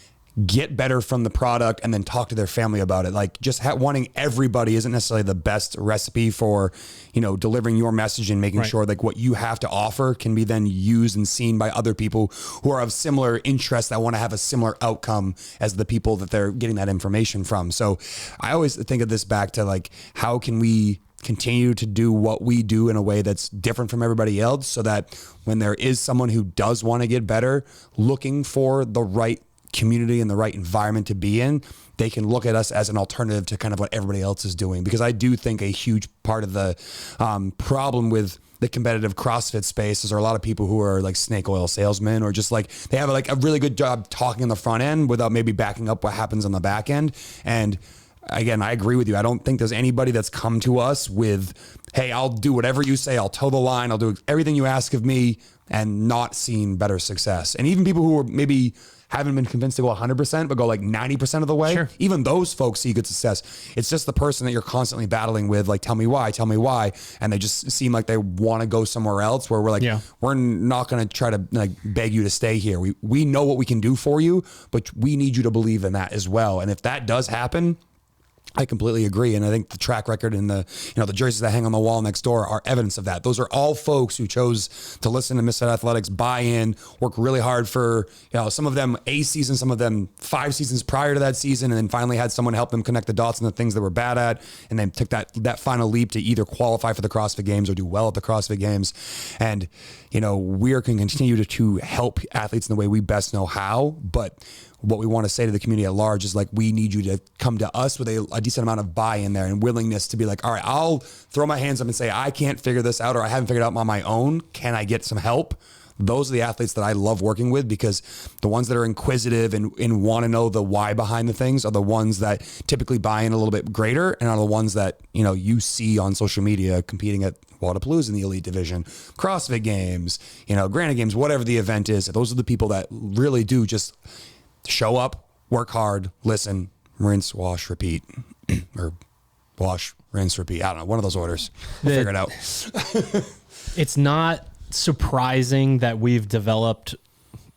Speaker 2: get better from the product, and then talk to their family about it. Like just wanting everybody isn't necessarily the best recipe for, delivering your message and making sure like what you have to offer can be then used and seen by other people who are of similar interests that want to have a similar outcome as the people that they're getting that information from. So I always think of this back to like, how can we continue to do what we do in a way that's different from everybody else so that when there is someone who does want to get better, looking for the right community and the right environment to be in, they can look at us as an alternative to kind of what everybody else is doing. Because I do think a huge part of the problem with the competitive CrossFit space is there are a lot of people who are like snake oil salesmen, or just like they have like a really good job talking in the front end without maybe backing up what happens on the back end. And again, I agree with you. I don't think there's anybody that's come to us with, hey, I'll do whatever you say. I'll toe the line. I'll do everything you ask of me, and not seen better success. And even people who are maybe haven't been convinced to go 100%, but go like 90% of the way. Sure. Even those folks see good success. It's just the person that you're constantly battling with, like, tell me why. And they just seem like they want to go somewhere else, where we're like, we're not going to try to like beg you to stay here. We know what we can do for you, but we need you to believe in that as well. And if that does happen, I completely agree. And I think the track record and the jerseys that hang on the wall next door are evidence of that. Those are all folks who chose to listen to Misfit Athletics, buy in, work really hard for, some of them a season, some of them 5 seasons prior to that season, and then finally had someone help them connect the dots on the things they were bad at, and then took that final leap to either qualify for the CrossFit Games or do well at the CrossFit Games. And, we are going to continue to help athletes in the way we best know how, but what we want to say to the community at large is like, we need you to come to us with a decent amount of buy-in there and willingness to be like, all right, I'll throw my hands up and say, I can't figure this out, or I haven't figured it out on my own. Can I get some help? those are the athletes that I love working with, because the ones that are inquisitive and want to know the why behind the things are the ones that typically buy in a little bit greater, and are the ones that, you see on social media competing at Wadapalooza in the elite division, CrossFit Games, Granite Games, whatever the event is. Those are the people that really do just show up, work hard, listen, rinse, wash, repeat, or wash, rinse, repeat. I don't know, one of those orders. We'll figure it out.
Speaker 3: It's not surprising that we've developed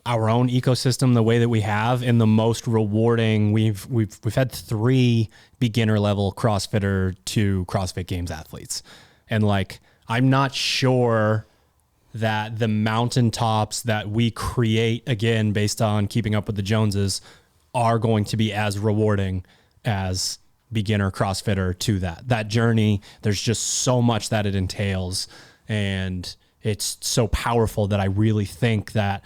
Speaker 3: our own ecosystem the way that we have, and the most rewarding. We've had 3 beginner level CrossFitter to CrossFit Games athletes, and I'm not sure that the mountaintops that we create, again based on keeping up with the Joneses, are going to be as rewarding as beginner CrossFitter to that journey. There's just so much that it entails, and it's so powerful that I really think that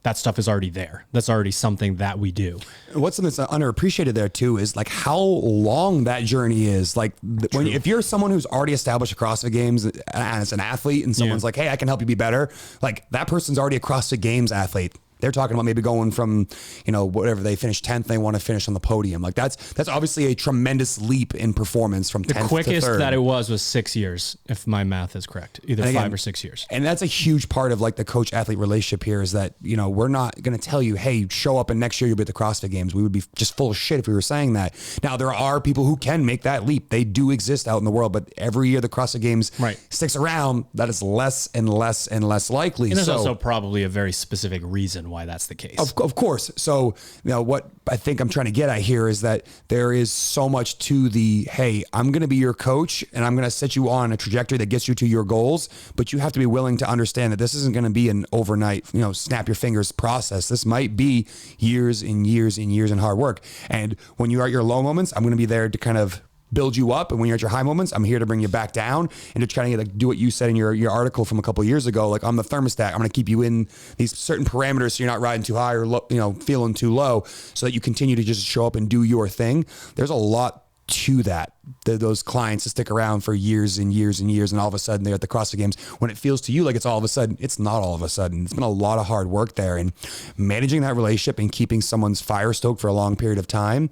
Speaker 3: that stuff is already there. That's already something that we do.
Speaker 2: What's something that's underappreciated there too is how long that journey is. If you're someone who's already established a CrossFit Games as an athlete, and someone's hey, I can help you be better. That person's already a CrossFit Games athlete. They're talking about maybe going from, whatever they finish 10th, they want to finish on the podium. That's obviously a tremendous leap in performance from 10th to 3rd.
Speaker 3: The quickest that it was 6 years, if my math is correct, either 5 or 6 years.
Speaker 2: And that's a huge part of the coach athlete relationship here, is that, we're not going to tell you, hey, show up and next year you'll be at the CrossFit Games. We would be just full of shit if we were saying that. Now, there are people who can make that leap. They do exist out in the world, but every year the CrossFit Games sticks around, that is less and less and less likely.
Speaker 3: And there's also probably a very specific reason why that's the case.
Speaker 2: Of course. So, what I think I'm trying to get at here is that there is so much to the, hey, I'm going to be your coach and I'm going to set you on a trajectory that gets you to your goals, but you have to be willing to understand that this isn't going to be an overnight, snap your fingers process. This might be years and years and years and hard work. And when you're at your low moments, I'm going to be there to kind of build you up, and when you're at your high moments, I'm here to bring you back down and to try to do what you said in your article from a couple of years ago. I'm the thermostat. I'm going to keep you in these certain parameters so you're not riding too high or low, feeling too low, so that you continue to just show up and do your thing. There's a lot to that. Those clients to stick around for years and years and years, and all of a sudden they're at the CrossFit Games. When it feels to you like it's all of a sudden, it's not all of a sudden. It's been a lot of hard work there, and managing that relationship and keeping someone's fire stoked for a long period of time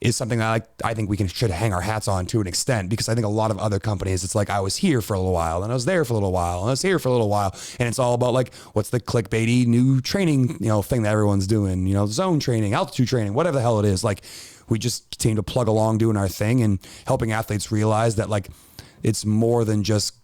Speaker 2: is something I think we should hang our hats on to an extent, because I think a lot of other companies, it's I was here for a little while and I was there for a little while and I was here for a little while. And it's all about what's the clickbaity new training, thing that everyone's doing, zone training, altitude training, whatever the hell it is. We just continue to plug along doing our thing and helping athletes realize that it's more than just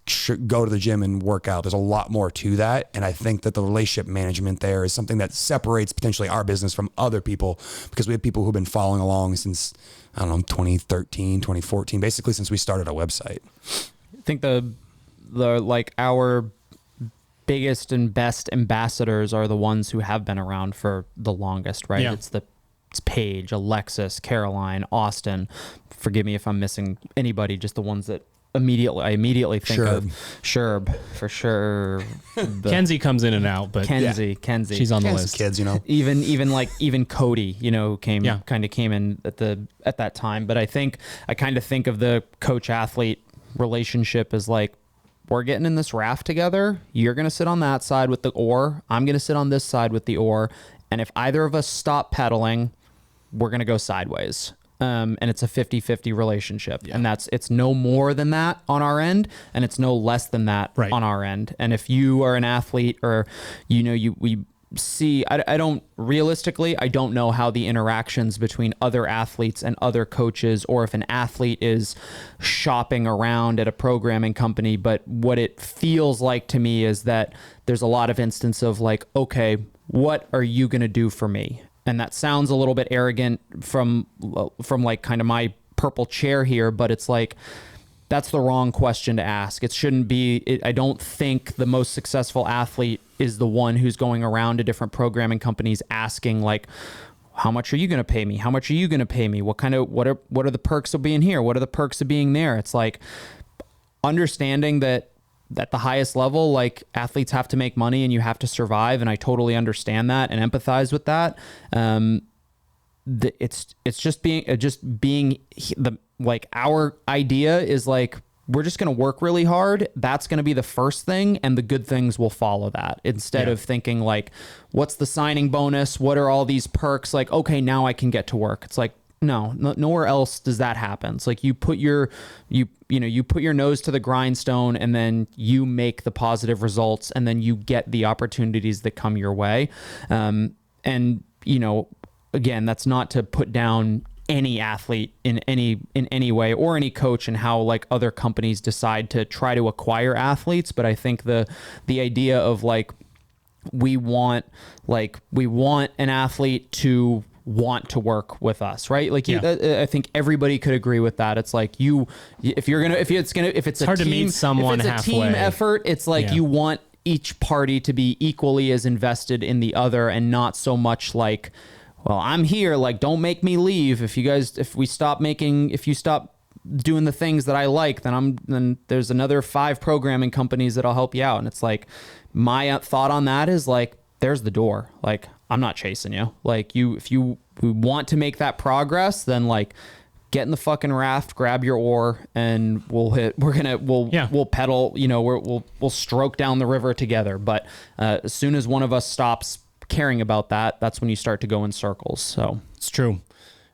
Speaker 2: go to the gym and work out. There's a lot more to that. And I think that the relationship management there is something that separates potentially our business from other people, because we have people who've been following along since, 2013, 2014, basically since we started our website.
Speaker 1: I think our biggest and best ambassadors are the ones who have been around for the longest, right?
Speaker 3: Yeah.
Speaker 1: It's Paige, Alexis, Caroline, Austin. Forgive me if I'm missing anybody, just the ones that I immediately think of. Sherb, for sure.
Speaker 3: Kenzie comes in and out, but
Speaker 1: Kenzie.
Speaker 3: She's on the list.
Speaker 2: Kids,
Speaker 1: Even Cody, came in at that time. But I kind of think of the coach athlete relationship as we're getting in this raft together. You're going to sit on that side with the oar. I'm going to sit on this side with the oar. And if either of us stop pedaling, we're going to go sideways. And it's a 50-50 relationship. Yeah. And it's no more than that on our end, and it's no less than that on our end. And if you are an athlete, or, we see, I don't know how the interactions between other athletes and other coaches, or if an athlete is shopping around at a programming company, but what it feels like to me is that there's a lot of instance of okay, what are you going to do for me? And that sounds a little bit arrogant from kind of my purple chair here, but it's that's the wrong question to ask. It shouldn't be. I don't think the most successful athlete is the one who's going around to different programming companies asking how much are you going to pay me? How much are you going to pay me? What are the perks of being here? What are the perks of being there? It's understanding that at the highest level, athletes have to make money and you have to survive. And I totally understand that and empathize with that. It's just being our idea is we're just going to work really hard. That's going to be the first thing, and the good things will follow that, instead of thinking like, what's the signing bonus? What are all these perks? Like, okay, now I can get to work. It's like, no, nowhere else does that happen. It's like you put your nose to the grindstone, and then you make the positive results, and then you get the opportunities that come your way. And again, that's not to put down any athlete in any way, or any coach, and how like other companies decide to try to acquire athletes. But I think the idea of like, we want an athlete to want to work with us, right? Like, I think everybody could agree with that. It's like if it's
Speaker 3: hard to meet someone halfway.
Speaker 1: Team effort, it's like you want each party to be equally as invested in the other, and not so much like, well, I'm here, like, don't make me leave. If you stop doing the things that I like, then there's another 5 programming companies that'll help you out. And it's like, my thought on that is like, there's the door. Like, I'm not chasing you. Like, if you want to make that progress, then like, get in the fucking raft, grab your oar, and we'll pedal, we'll stroke down the river together. But as soon as one of us stops caring about that, that's when you start to go in circles. So
Speaker 3: it's true.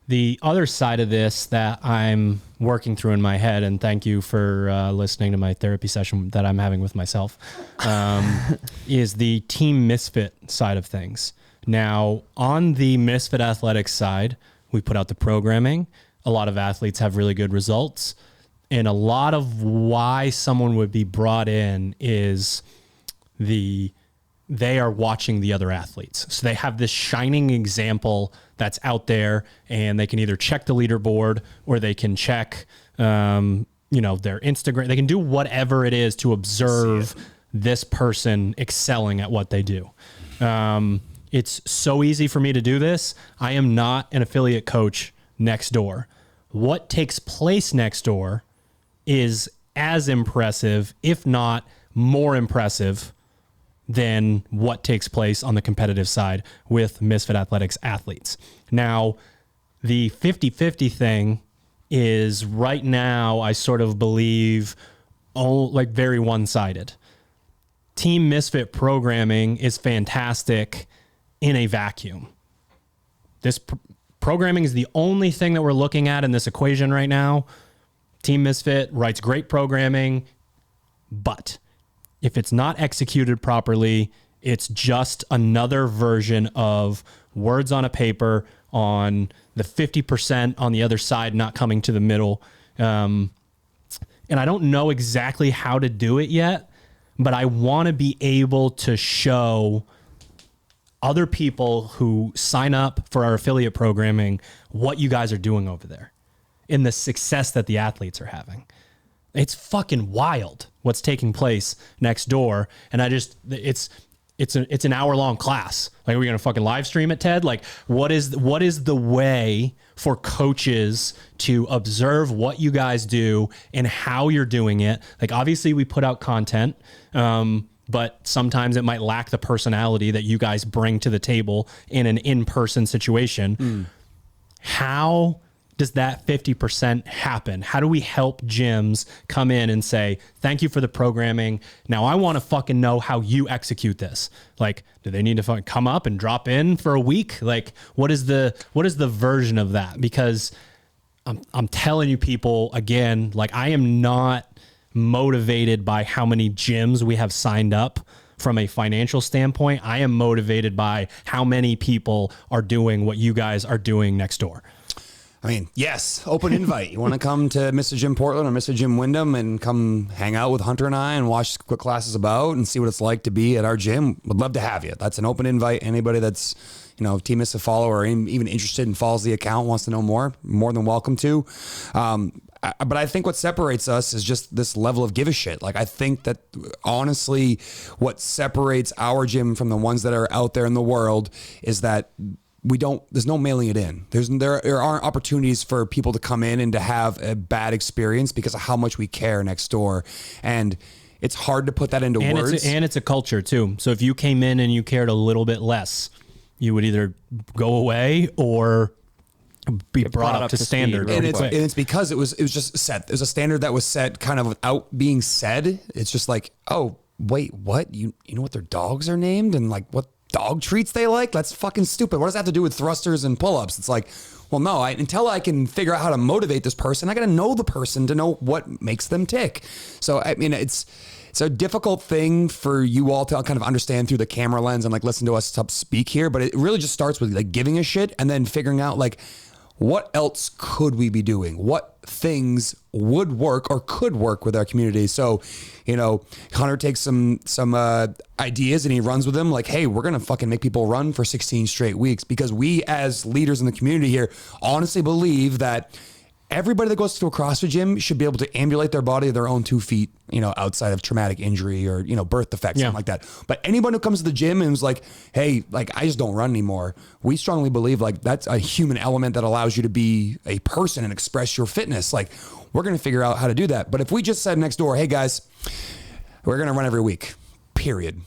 Speaker 3: The other side of this that I'm working through in my head, and thank you for listening to my therapy session that I'm having with myself, is the team Misfit side of things. Now, on the Misfit Athletics side, we put out the programming. A lot of athletes have really good results. And a lot of why someone would be brought in is they are watching the other athletes. So they have this shining example that's out there, and they can either check the leaderboard, or they can check, their Instagram. They can do whatever it is to observe this person excelling at what they do. It's so easy for me to do this. I am not an affiliate coach next door. What takes place next door is as impressive, if not more impressive, than what takes place on the competitive side with Misfit Athletics athletes. Now, the 50-50 thing is right now, I sort of believe, very one-sided. Team Misfit programming is fantastic in a vacuum. This programming is the only thing that we're looking at in this equation right now. Team Misfit writes great programming, but if it's not executed properly, it's just another version of words on a paper on the 50% on the other side not coming to the middle. And I don't know exactly how to do it yet, but I want to be able to show other people who sign up for our affiliate programming what you guys are doing over there and the success that the athletes are having. It's fucking wild what's taking place next door. And it's an hour-long class. Like, are we going to fucking live stream it, Ted? Like, what is the way for coaches to observe what you guys do and how you're doing it? Like, obviously we put out content, but sometimes it might lack the personality that you guys bring to the table in an in-person situation. How does that 50% happen? How do we help gyms come in and say, thank you for the programming. Now I want to fucking know how you execute this. Like, do they need to fucking come up and drop in for a week? Like, what is the version of that? Because I'm telling you people, again, like, I am not motivated by how many gyms we have signed up from a financial standpoint. I am motivated by how many people are doing what you guys are doing next door.
Speaker 2: I mean, yes, open invite. You want to come to Mr. Jim Portland or Mr. Jim Wyndham and come hang out with Hunter and I and watch what class is about and see what it's like to be at our gym? Would love to have you. That's an open invite. Anybody that's, Team Misfit follower or even interested and follows the account, wants to know more than welcome to. But I think what separates us is just this level of give a shit. Like, I think that honestly, what separates our gym from the ones that are out there in the world is that there's no mailing it in. There aren't opportunities for people to come in and to have a bad experience because of how much we care next door. And it's hard to put that into words.
Speaker 3: And it's a culture too. So if you came in and you cared a little bit less, you would either go away or be brought up to standard.
Speaker 1: speed,
Speaker 2: And
Speaker 1: real quick.
Speaker 2: it's because it was just set. It was a standard that was set kind of without being said. It's just like, oh, wait, what? You know what their dogs are named and like what dog treats they like? That's fucking stupid. What does that have to do with thrusters and pull-ups? It's like, well, no, until I can figure out how to motivate this person, I got to know the person to know what makes them tick. So, I mean, it's a difficult thing for you all to kind of understand through the camera lens and like listen to us speak here. But it really just starts with like giving a shit and then figuring out like, what else could we be doing? What things would work or could work with our community? So, you know, Hunter takes some ideas and he runs with them like, hey, we're going to fucking make people run for 16 straight weeks because we as leaders in the community here honestly believe that everybody that goes to a CrossFit gym should be able to ambulate their body their own 2 feet, you know, outside of traumatic injury or, you know, birth defects, something like that. But anyone who comes to the gym and is like, hey, like, I just don't run anymore. We strongly believe like that's a human element that allows you to be a person and express your fitness. Like, we're going to figure out how to do that. But if we just said next door, hey guys, we're going to run every week, period.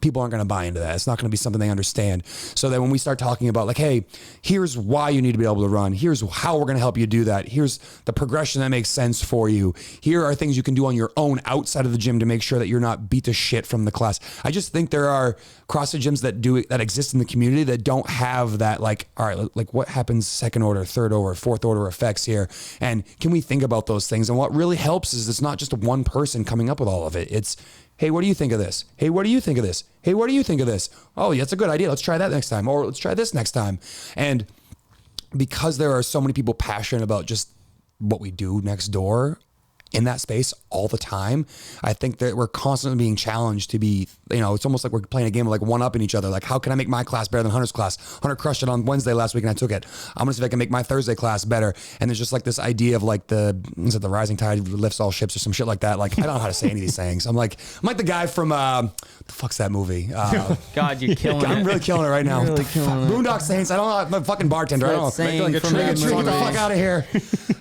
Speaker 2: People aren't going to buy into that. It's not going to be something they understand. So then when we start talking about like, hey, here's why you need to be able to run. Here's how we're going to help you do that. Here's the progression that makes sense for you. Here are things you can do on your own outside of the gym to make sure that you're not beat to shit from the class. I just think there are CrossFit gyms that exist in the community that don't have that like, all right, like what happens second order, third order, fourth order effects here? And can we think about those things? And what really helps is it's not just one person coming up with all of it. It's, hey, what do you think of this? Hey, what do you think of this? Hey, what do you think of this? Oh, yeah, that's a good idea. Let's try that next time. Or let's try this next time. And because there are so many people passionate about just what we do next door in that space all the time, I think that we're constantly being challenged to be, you know, it's almost like we're playing a game of like one upping each other. Like, how can I make my class better than Hunter's class? Hunter crushed it on Wednesday last week and I took it. I'm gonna see if I can make my Thursday class better. And there's just like this idea of like is it the rising tide lifts all ships or some shit like that? Like, I don't know how to say any of these things. I'm like the guy from the fuck's that movie?
Speaker 1: God, you're killing it.
Speaker 2: I'm really killing it right now.
Speaker 1: Really
Speaker 2: What the
Speaker 1: killing
Speaker 2: fuck?
Speaker 1: it.
Speaker 2: Boondock Saints. I don't know. I'm a fucking bartender. I don't know.
Speaker 1: That saying
Speaker 4: Like a
Speaker 1: from
Speaker 4: trans-
Speaker 1: the
Speaker 2: Get the
Speaker 1: movie.
Speaker 2: fuck out of here.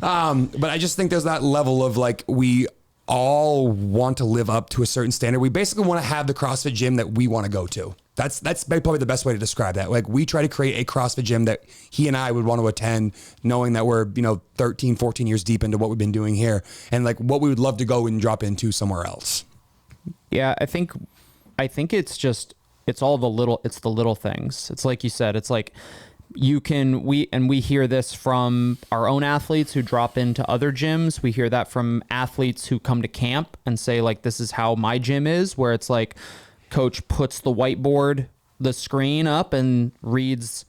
Speaker 2: But I just think there's that level of like, we all want to live up to a certain standard. We basically want to have the CrossFit gym that we want to go to. That's probably the best way to describe that. Like, we try to create a CrossFit gym that he and I would want to attend, knowing that we're, you know, 13, 14 years deep into what we've been doing here and like what we would love to go and drop into somewhere else.
Speaker 1: Yeah, I think it's the little things. It's like you said, it's like we hear this from our own athletes who drop into other gyms. We hear that from athletes who come to camp and say like, this is how my gym is, where it's like coach puts the screen up and reads,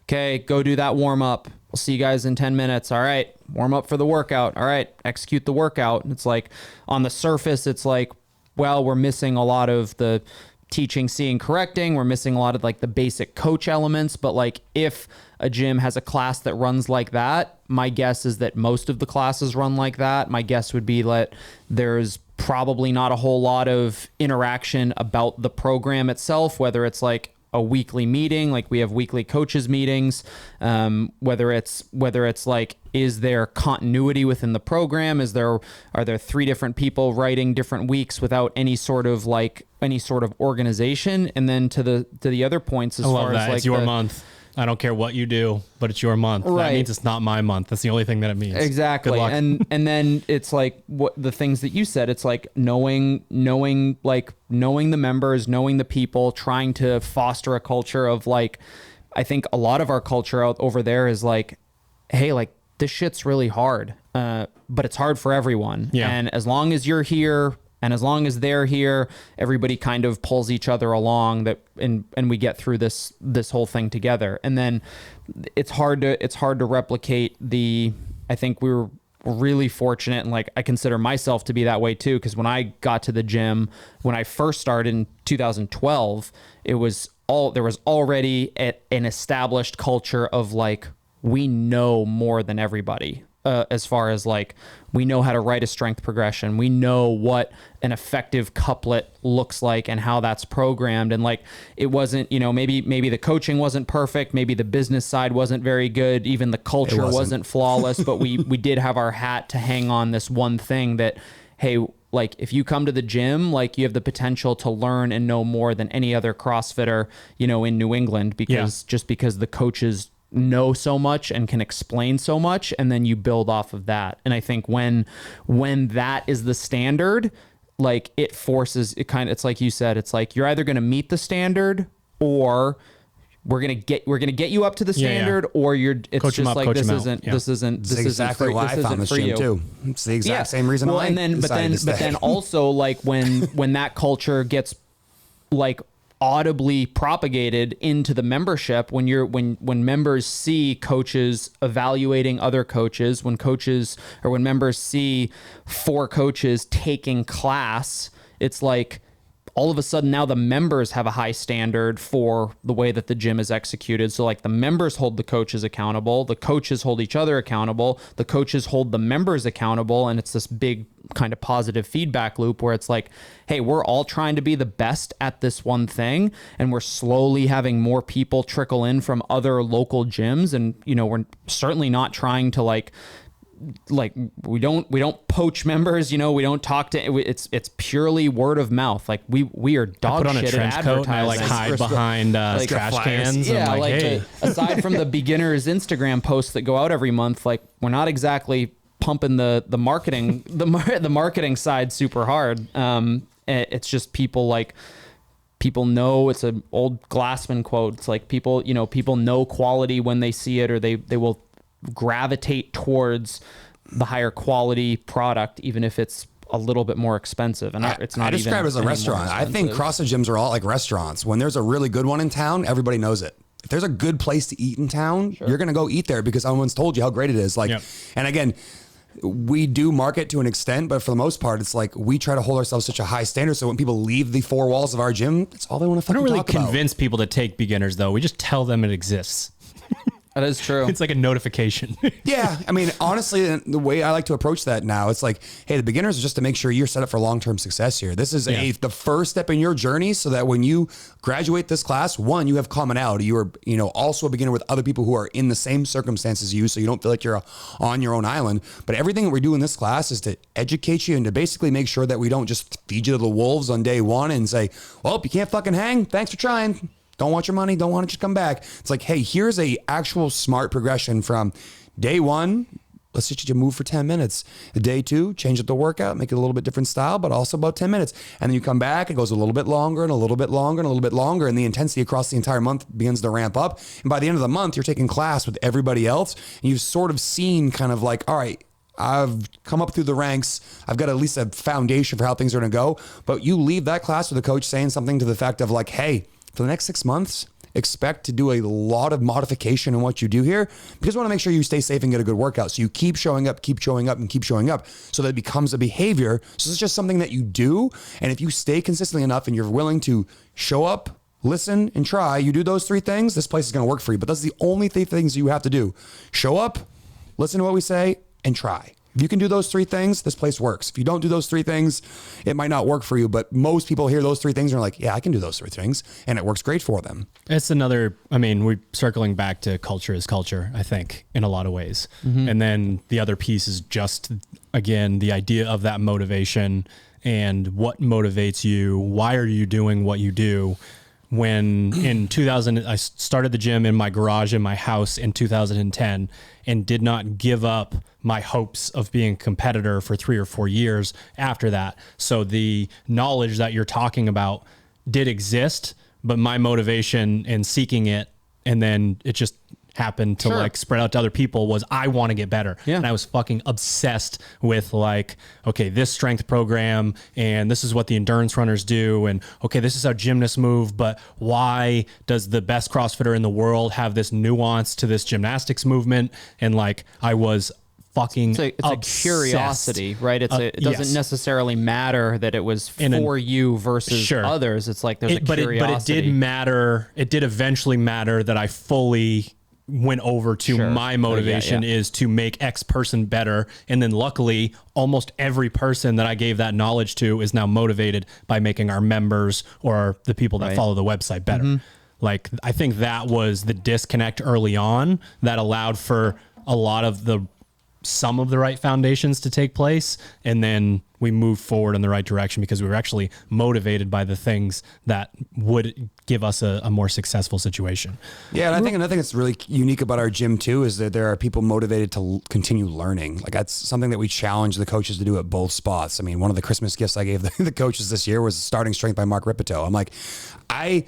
Speaker 1: okay, go do that warm up. We'll see you guys in 10 minutes. All right, warm up for the workout. All right, execute the workout. And it's like on the surface, it's like, well, we're missing a lot of the teaching, seeing, correcting. We're missing a lot of like the basic coach elements. But like, if a gym has a class that runs like that, my guess is that most of the classes run like that. My guess would be that there's probably not a whole lot of interaction about the program itself, whether it's like a weekly meeting, like we have weekly coaches meetings, whether it's like, is there continuity within the program? Are there 3 different people writing different weeks without any sort of organization? And then to the other points, as far as like
Speaker 3: it's your month. I don't care what you do, but it's your month.
Speaker 1: Right.
Speaker 3: That means it's not my month. That's the only thing that it means.
Speaker 1: Exactly.
Speaker 3: Good luck.
Speaker 1: And then it's like what the things that you said, it's like knowing the members, knowing the people, trying to foster a culture of like, I think a lot of our culture out over there is like, hey, like this shit's really hard, but it's hard for everyone.
Speaker 3: Yeah.
Speaker 1: And as long as you're here, and as long as they're here, everybody kind of pulls each other along and we get through this whole thing together. And then it's hard to replicate I think we were really fortunate, and like I consider myself to be that way too, because when I got to the gym, when I first started in 2012, there was already an established culture of like, we know more than everybody. As far as like, we know how to write a strength progression. We know what an effective couplet looks like and how that's programmed. And like, it wasn't, maybe the coaching wasn't perfect. Maybe the business side wasn't very good. Even the culture wasn't flawless, but we did have our hat to hang on this one thing that, hey, like if you come to the gym, like you have the potential to learn and know more than any other CrossFitter, in New England, because the coaches know so much and can explain so much, and then you build off of that. And I think when that is the standard, like it forces it it's like you said, it's like you're either going to meet the standard or we're gonna get you up to the standard, or it's
Speaker 3: coach
Speaker 1: just
Speaker 3: up,
Speaker 1: like this isn't
Speaker 2: exactly why I found this gym too. It's the exact same reason.
Speaker 1: Well, but then also like when that culture gets like audibly propagated into the membership, when members see coaches evaluating other coaches, when members see 4 coaches taking class, it's like all of a sudden now the members have a high standard for the way that the gym is executed. So like the members hold the coaches accountable, the coaches hold each other accountable, the coaches hold the members accountable. And it's this big kind of positive feedback loop where it's like, hey, we're all trying to be the best at this one thing. And we're slowly having more people trickle in from other local gyms. And, we're certainly not trying to like we don't poach members, we don't talk to it's purely word of mouth. Like we are dog shit at advertising.
Speaker 3: I like hide behind like trash cans.
Speaker 1: Yeah,
Speaker 3: I'm like, hey.
Speaker 1: Aside from the beginners Instagram posts that go out every month, like we're not exactly pumping the marketing the marketing side super hard. It's just people know, it's an old Glassman quote. It's like people know quality when they see it, or they will gravitate towards the higher quality product, even if it's a little bit more expensive. And it's not. I
Speaker 2: describe it as a restaurant. I think CrossFit gyms are all like restaurants. When there's a really good one in town, everybody knows it. If there's a good place to eat in town, you're going to go eat there because someone's told you how great it is. Like, and again, we do market to an extent, but for the most part, it's like we try to hold ourselves such a high standard. So when people leave the 4 walls of our gym, that's all they want to fucking talk about.
Speaker 3: I don't really convince people to take beginners though. We just tell them it exists.
Speaker 1: That is true.
Speaker 3: It's like a notification.
Speaker 2: Yeah. I mean, honestly, the way I like to approach that now, it's like, hey, the beginners is just to make sure you're set up for long-term success here. This is the first step in your journey so that when you graduate this class, one, you have commonality. You are, also a beginner with other people who are in the same circumstances as you, so you don't feel like you're on your own island. But everything that we do in this class is to educate you and to basically make sure that we don't just feed you to the wolves on day one and say, well, if you can't fucking hang, thanks for trying. Don't want your money. Don't want to just come back. It's like, hey, here's a actual smart progression from day 1. Let's get you to move for 10 minutes. Day 2, change up the workout, make it a little bit different style, but also about 10 minutes. And then you come back, it goes a little bit longer and a little bit longer and a little bit longer. And the intensity across the entire month begins to ramp up. And by the end of the month, you're taking class with everybody else. And you've sort of seen kind of like, all right, I've come up through the ranks. I've got at least a foundation for how things are going to go. But you leave that class with a coach saying something to the effect of like, hey, for the next 6 months, expect to do a lot of modification in what you do here because we want to make sure you stay safe and get a good workout. So you keep showing up, keep showing up, and keep showing up so that it becomes a behavior. So it's just something that you do. And if you stay consistently enough and you're willing to show up, listen, and try, you do those 3 things, this place is going to work for you. But that's the only 3 things you have to do. Show up, listen to what we say, and try. If you can do those 3 things, this place works. If you don't do those 3 things, it might not work for you. But most people hear those 3 things and are like, yeah, I can do those 3 things. And it works great for them.
Speaker 3: It's another, we're circling back to culture is culture, I think, in a lot of ways. Mm-hmm. And then the other piece is just, again, the idea of that motivation and what motivates you. Why are you doing what you do? When in 2000, I started the gym in my garage in my house in 2010 and did not give up my hopes of being a competitor for 3 or 4 years after that. So the knowledge that you're talking about did exist, but my motivation in seeking it, and then it just happened to like spread out to other people, was I want to get better. Yeah. And I was fucking obsessed with like, okay, this strength program and this is what the endurance runners do. And okay, this is how gymnasts move, but why does the best CrossFitter in the world have this nuance to this gymnastics movement? And like, I was fucking
Speaker 1: it's a curiosity, right? It doesn't necessarily matter that it was for you versus others. It's like there's a curiosity. But it did matter.
Speaker 3: It did eventually matter that I fully went over to my motivation is to make X person better. And then luckily almost every person that I gave that knowledge to is now motivated by making our members or the people that follow the website better. Mm-hmm. Like, I think that was the disconnect early on that allowed for a lot of some of the right foundations to take place. And then we moved forward in the right direction because we were actually motivated by the things that would give us a more successful situation.
Speaker 2: Yeah, and I think another thing that's really unique about our gym too is that there are people motivated to continue learning. Like that's something that we challenge the coaches to do at both spots. I mean, one of the Christmas gifts I gave the coaches this year was Starting Strength by Mark Ripito. I'm like, I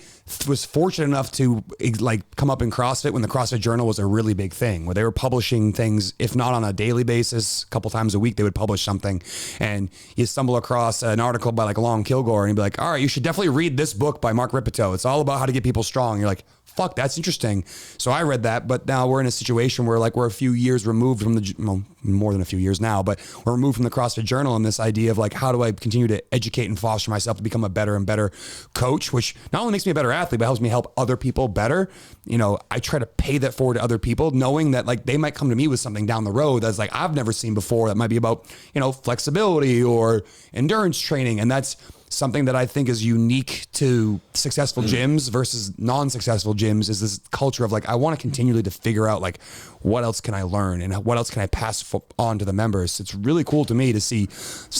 Speaker 2: was fortunate enough to like come up in CrossFit when the CrossFit Journal was a really big thing, where they were publishing things, if not on a daily basis, a couple times a week, they would publish something. And you stumble across an article by like Long Kilgore and you'd be like, all right, you should definitely read this book by Mark Ripito. It's all about how to get people strong. You're like, fuck, that's interesting. So I read that, but now we're in a situation where like we're a few years removed from more than a few years now, but we're removed from the CrossFit Journal and this idea of like, how do I continue to educate and foster myself to become a better and better coach, which not only makes me a better athlete, but helps me help other people better. You know, I try to pay that forward to other people, knowing that like they might come to me with something down the road that's like, I've never seen before. That might be about, you know, flexibility or endurance training. And that's something that I think is unique to successful gyms versus non-successful gyms is this culture of like, I want to continually to figure out like, what else can I learn and what else can I pass on to the members? It's really cool to me to see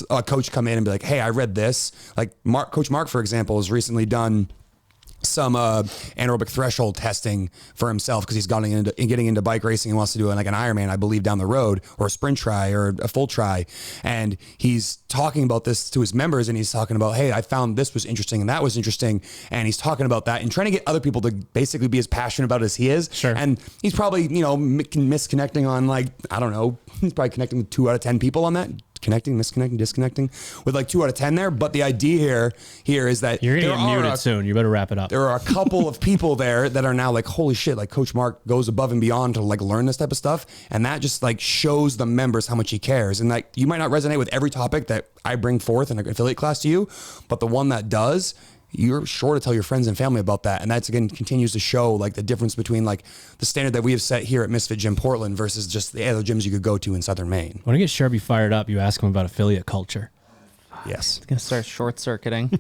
Speaker 2: a coach come in and be like, hey, I read this. Like Coach Mark, for example, has recently done some anaerobic threshold testing for himself because he's getting into bike racing and wants to do like an Ironman, I believe, down the road, or a sprint try or a full try. And he's talking about this to his members and he's talking about, hey, I found this was interesting and that was interesting. And he's talking about that and trying to get other people to basically be as passionate about it as he is.
Speaker 3: Sure.
Speaker 2: And he's probably, you know, misconnecting on like, I don't know, he's probably connecting with 2 out of 10 people on that. Connecting, misconnecting, disconnecting with like 2 out of 10 there. But the idea here is that
Speaker 3: You're going to get muted soon. You better wrap it up.
Speaker 2: There are a couple of people there that are now like, holy shit, like Coach Mark goes above and beyond to like learn this type of stuff. And that just like shows the members how much he cares. And like, you might not resonate with every topic that I bring forth in an affiliate class to you, but the one that does, you're sure to tell your friends and family about that. And that's, again, continues to show like the difference between like the standard that we have set here at Misfit Gym Portland versus just the other gyms you could go to in Southern Maine.
Speaker 3: When I get Sharpie fired up, you ask him about affiliate culture.
Speaker 2: Yes.
Speaker 1: It's going to start short circuiting,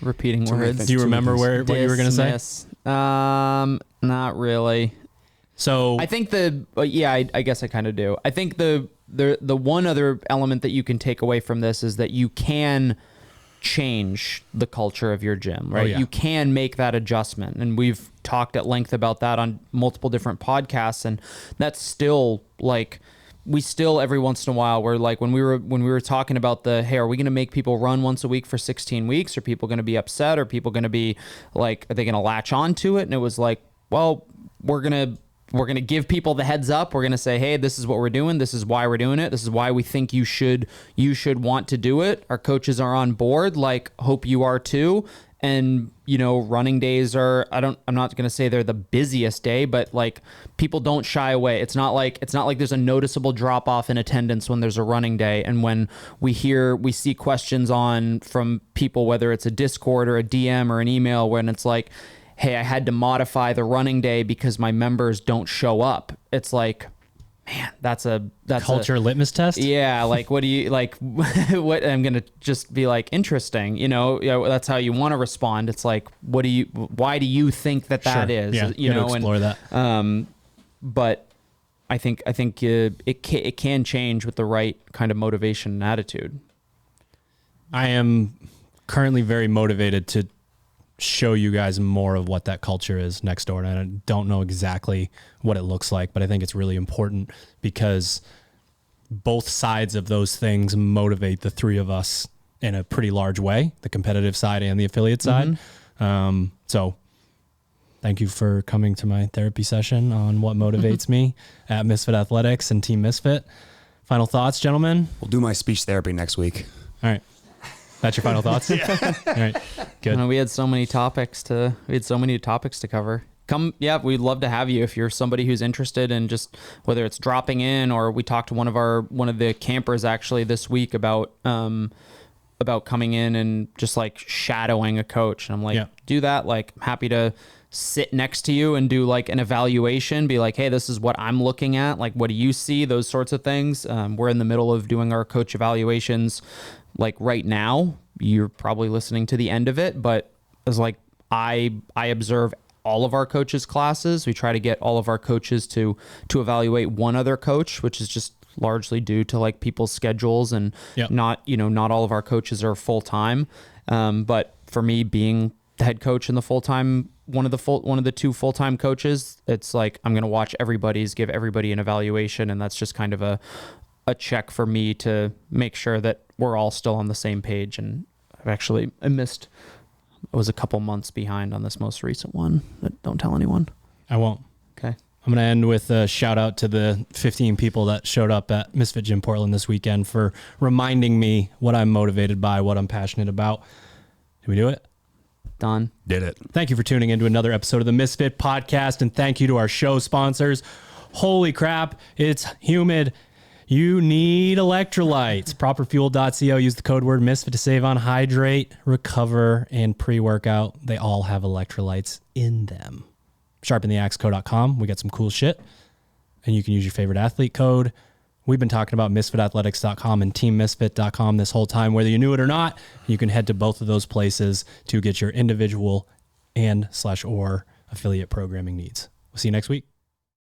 Speaker 1: repeating words.
Speaker 3: Do you remember what you were going to say?
Speaker 1: Not really.
Speaker 3: So
Speaker 1: I think I guess I kind of do. I think the one other element that you can take away from this is that you can change the culture of your gym, right?
Speaker 3: Oh, yeah.
Speaker 1: You can make that adjustment. And we've talked at length about that on multiple different podcasts. And that's still like, we still every once in a while, we're like, when we were talking about hey, are we going to make people run once a week for 16 weeks? Are people going to be upset? Are people going to be like, are they going to latch on to it? And it was like, well, we're going to give people the heads up. We're going to say, hey, this is what we're doing. This is why we're doing it. This is why we think you should want to do it. Our coaches are on board. Like, hope you are too. And, you know, running days are, I'm not going to say they're the busiest day, but like people don't shy away. It's not like there's a noticeable drop off in attendance when there's a running day. And when we see questions from people, whether it's a Discord or a DM or an email, when it's like, hey, I had to modify the running day because my members don't show up. It's like, man, that's
Speaker 3: culture litmus test.
Speaker 1: Yeah. Like, what do you like, what I'm going to just be like, interesting, you know, that's how you want to respond. It's like, why do you think that
Speaker 3: Sure.
Speaker 1: is,
Speaker 3: yeah,
Speaker 1: you know,
Speaker 3: explore that.
Speaker 1: But I think it can change with the right kind of motivation and attitude.
Speaker 3: I am currently very motivated to show you guys more of what that culture is next door. And I don't know exactly what it looks like, but I think it's really important because both sides of those things motivate the three of us in a pretty large way, the competitive side and the affiliate side. So thank you for coming to my therapy session on what motivates me at Misfit Athletics and Team Misfit. Final thoughts, gentlemen?
Speaker 2: We'll do my speech therapy next week.
Speaker 3: All right. That's your final thoughts? Yeah. All right. Good.
Speaker 1: We had so many topics to cover. We'd love to have you if you're somebody who's interested in just whether it's dropping in, or we talked to one of the campers actually this week about coming in and just like shadowing a coach. And I'm like, do that. Like, I'm happy to sit next to you and do like an evaluation, be like, hey, this is what I'm looking at. Like, what do you see? Those sorts of things. We're in the middle of doing our coach evaluations. Like right now, you're probably listening to the end of it, but it's like I observe all of our coaches' classes. We try to get all of our coaches to evaluate one other coach, which is just largely due to like people's schedules and not all of our coaches are full time. But for me, being the head coach and the full-time, one of the two full-time coaches, it's like, I'm going to give everybody an evaluation. And that's just kind of a check for me to make sure that we're all still on the same page. And I was a couple months behind on this most recent one, but don't tell anyone.
Speaker 3: I won't.
Speaker 1: Okay.
Speaker 3: I'm going to end with a shout out to the 15 people that showed up at Misfit Gym Portland this weekend for reminding me what I'm motivated by, what I'm passionate about. Did we do it?
Speaker 1: Done.
Speaker 2: Did it.
Speaker 3: Thank you for tuning into another episode of the Misfit Podcast, and thank you to our show sponsors. Holy crap, it's humid. You need electrolytes. Properfuel.co. Use the code word Misfit to save on Hydrate, Recover, and Pre-Workout. They all have electrolytes in them. SharpenTheAxeCo.com. We got some cool shit, and you can use your favorite athlete code. We've been talking about MisfitAthletics.com and TeamMisfit.com this whole time, whether you knew it or not. You can head to both of those places to get your individual and/or affiliate programming needs. We'll see you next week.